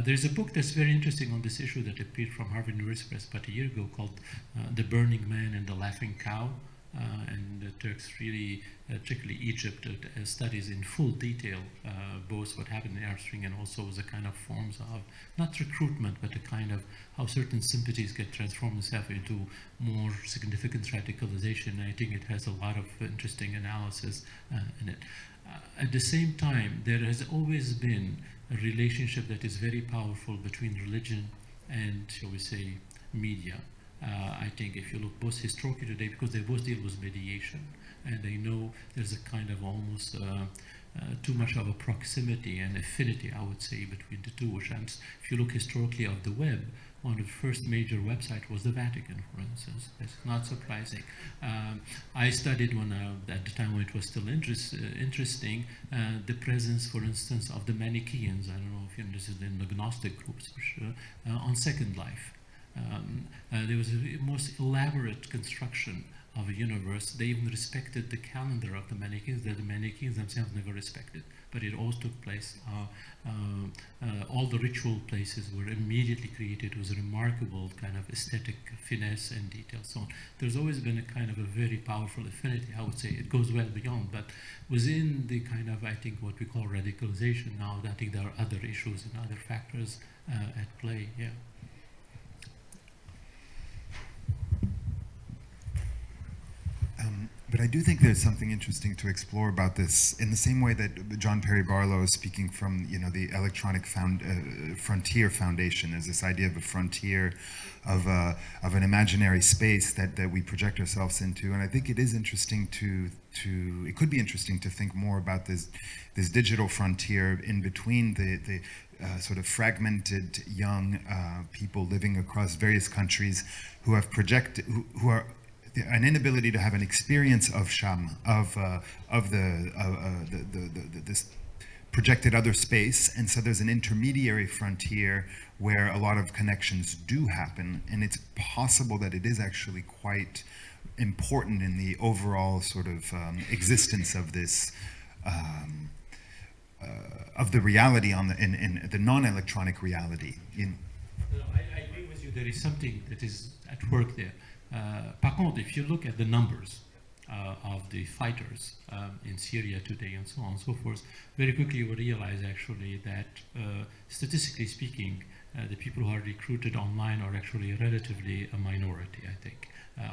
there's a book that's very interesting on this issue that appeared from Harvard University Press about a year ago called The Burning Man and the Laughing Cow. and the Turks really, particularly Egypt, studies in full detail both what happened in the Arab Spring and also the kind of forms of, not recruitment, but the kind of how certain sympathies get transformed themselves into more significant radicalization. And I think it has a lot of interesting analysis in it. At the same time, there has always been a relationship that is very powerful between religion and, shall we say, media. I think if you look both historically today, because they both deal with mediation, and they know there's a kind of almost too much of a proximity and affinity, I would say, between the two. Which, if you look historically of the web, one of the first major websites was the Vatican, for instance. It's not surprising. I studied at the time when it was still interesting, the presence, for instance, of the Manichaeans. I don't know if you're interested in the Gnostic groups, for sure, on Second Life. There was a most elaborate construction of a universe. They even respected the calendar of the Manichaeans that the Manichaeans themselves never respected. But it all took place. All the ritual places were immediately created with a remarkable kind of aesthetic finesse and detail. So there's always been a kind of a very powerful affinity. I would say it goes well beyond, but within the kind of, I think, what we call radicalization now, I think there are other issues and other factors at play. Yeah. But I do think there's something interesting to explore about this, in the same way that John Perry Barlow is speaking from, the Electronic Frontier Foundation. There's this idea of a frontier, of an imaginary space that we project ourselves into, and I think it is interesting it could be interesting to think more about this digital frontier in between the sort of fragmented young people living across various countries who have who are an inability to have an experience of Sham, of this projected other space, and so there's an intermediary frontier where a lot of connections do happen, and it's possible that it is actually quite important in the overall sort of existence of this, of the reality in the non-electronic reality. I agree with you. There is something that is at work there. Par contre, if you look at the numbers of the fighters in Syria today and so on and so forth, very quickly you will realize actually that statistically speaking, the people who are recruited online are actually relatively a minority, I think,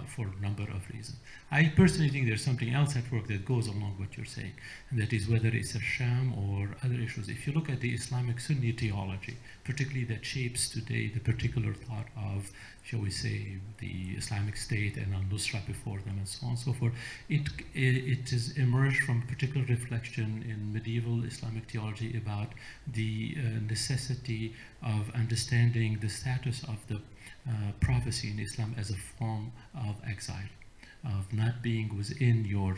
for a number of reasons. I personally think there's something else at work that goes along what you're saying, and that is whether it's a sham or other issues. If you look at the Islamic Sunni theology, particularly that shapes today the particular thought of, shall we say, the Islamic State and al-Nusra before them and so on and so forth, it is emerged from a particular reflection in medieval Islamic theology about the necessity of understanding the status of the prophecy in Islam as a form of exile, of not being within your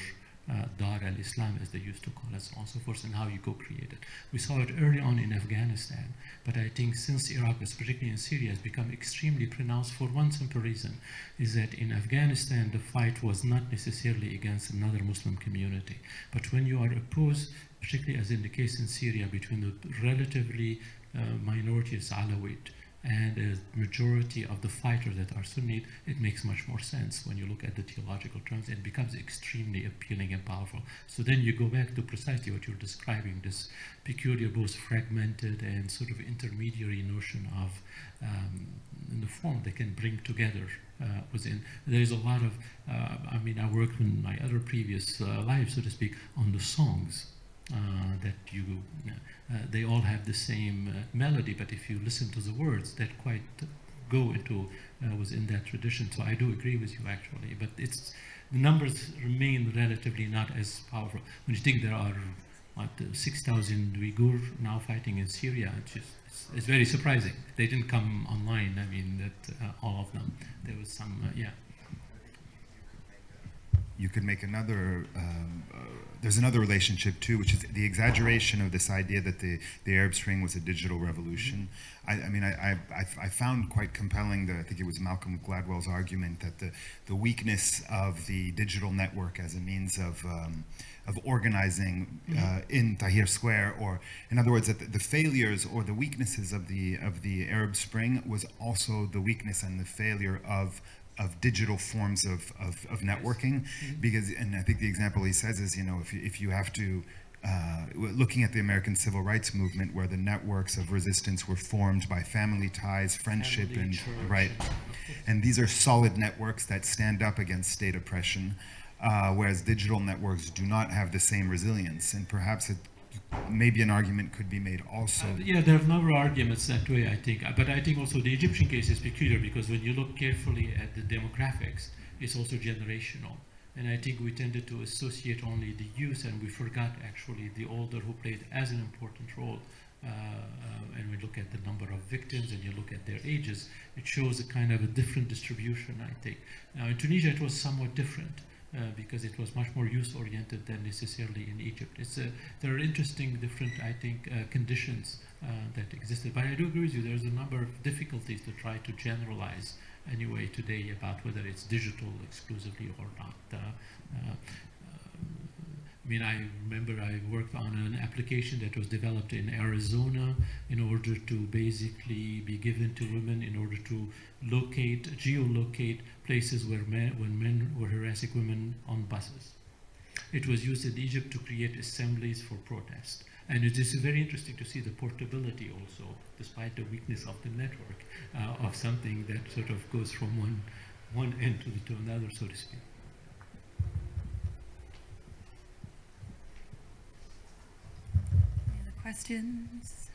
Dar al-Islam, as they used to call it, so on and so forth, and how you go create it. We saw it early on in Afghanistan, but I think since Iraq, particularly in Syria, has become extremely pronounced for one simple reason, is that in Afghanistan the fight was not necessarily against another Muslim community, but when you are opposed, particularly as in the case in Syria, between the relatively minorities Alawite and a majority of the fighters that are Sunni, it makes much more sense when you look at the theological terms. It becomes extremely appealing and powerful. So then you go back to precisely what you're describing, this peculiar, both fragmented and sort of intermediary notion of in the form they can bring together within. There's a lot of, I worked in my other previous life, so to speak, on the songs. That they all have the same melody, but if you listen to the words, that quite go into within that tradition. So I do agree with you actually, but the numbers remain relatively not as powerful. When you think there are 6,000 Uyghur now fighting in Syria, it's very surprising. They didn't come online. All of them. There was some, You could make another, there's another relationship too, which is the exaggeration of this idea that the Arab Spring was a digital revolution. I found quite compelling I think it was Malcolm Gladwell's argument that the weakness of the digital network as a means of organizing in Tahrir Square, or in other words, that the failures or the weaknesses of the Arab Spring was also the weakness and the failure of digital forms of networking, because, and I think the example he says is, you know, if you have to, looking at the American Civil Rights Movement, where the networks of resistance were formed by family ties, friendship, and right, and these are solid networks that stand up against state oppression, whereas digital networks do not have the same resilience, and perhaps maybe an argument could be made also. Yeah, there are a number of arguments that way, I think. But I think also the Egyptian case is peculiar because when you look carefully at the demographics, it's also generational. And I think we tended to associate only the youth, and we forgot actually the older who played as an important role. And we look at the number of victims and you look at their ages, it shows a kind of a different distribution, I think. Now in Tunisia it was somewhat different. Because it was much more youth-oriented than necessarily in Egypt. There are interesting, different, I think, conditions that existed. But I do agree with you, there's a number of difficulties to try to generalize anyway today about whether it's digital exclusively or not. I mean, I remember I worked on an application that was developed in Arizona in order to basically be given to women in order to geolocate places where when men were harassing women on buses. It was used in Egypt to create assemblies for protest. And it is very interesting to see the portability also, despite the weakness of the network, of something that sort of goes from one end to another, so to speak. Any other questions?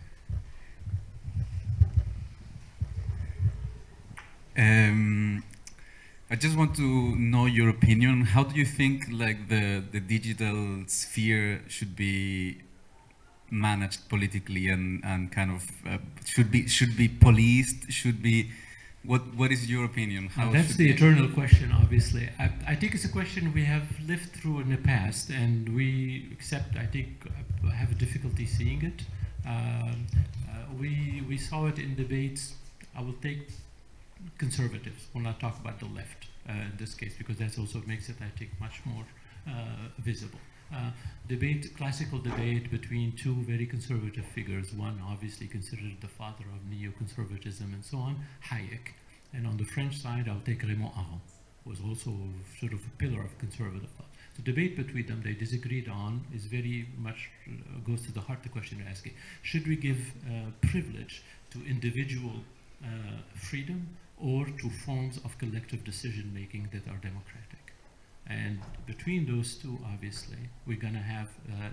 I just want to know your opinion. How do you think like the digital sphere should be managed politically and kind of should be policed? Should be what is your opinion? How that's the eternal question, obviously. I think it's a question we have lived through in the past, and we accept, I think, have a difficulty seeing it. We saw it in debates. I will take conservatives. We'll not talk about the left in this case, because that also makes it, I think, much more visible. Classical debate between two very conservative figures. One obviously considered the father of neoconservatism and so on, Hayek. And on the French side, I'll take Ramón, who was also sort of a pillar of conservative thought. The debate between them they disagreed on is very much goes to the heart of the question you're asking. Should we give privilege to individual freedom or to forms of collective decision making that are democratic? And between those two, obviously, we're going to have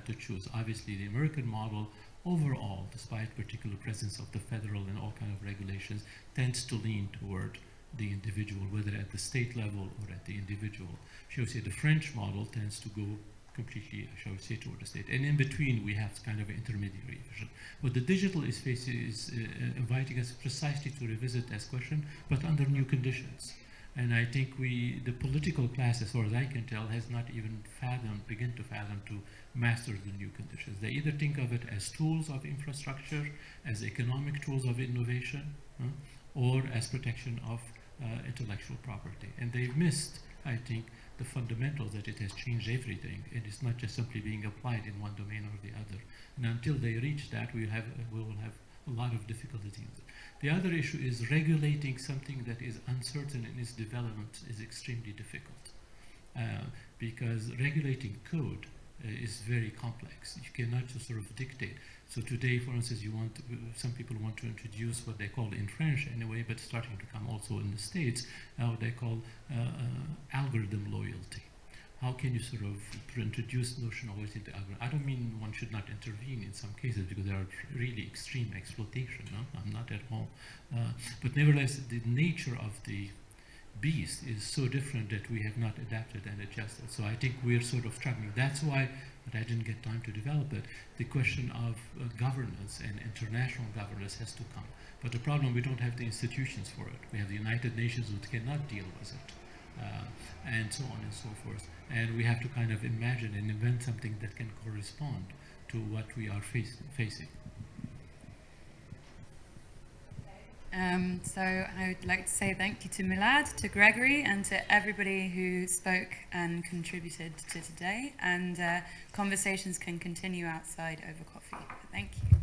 to choose. Obviously, the American model overall, despite particular presence of the federal and all kind of regulations, tends to lean toward the individual, whether at the state level or at the individual. Shall we say the French model tends to go completely, shall we say, toward the state. And in between, we have kind of an intermediary vision. What the digital is inviting us precisely to revisit this question, but under new conditions. And I think the political class, as far as I can tell, has not even begin to fathom to master the new conditions. They either think of it as tools of infrastructure, as economic tools of innovation, or as protection of intellectual property. And they've missed, I think, the fundamentals that it has changed everything. It is not just simply being applied in one domain or the other. And until they reach that, we will have a lot of difficulty. The other issue is regulating something that is uncertain in its development is extremely difficult, because regulating code is very complex. You cannot just sort of dictate. So today, for instance, some people want to introduce what they call in French anyway, but starting to come also in the States, what they call algorithm loyalty. How can you sort of introduce notion of loyalty to algorithm? I don't mean one should not intervene in some cases because there are really extreme exploitation. No? I'm not at all. But nevertheless, the nature of the beast is so different that we have not adapted and adjusted. So I think we're sort of struggling. That's why, but I didn't get time to develop it, the question of governance and international governance has to come. But the problem, we don't have the institutions for it. We have the United Nations who cannot deal with it. And so on and so forth. And we have to kind of imagine and invent something that can correspond to what we are facing. So I would like to say thank you to Milad, to Gregory, and to everybody who spoke and contributed to today. And conversations can continue outside over coffee. Thank you.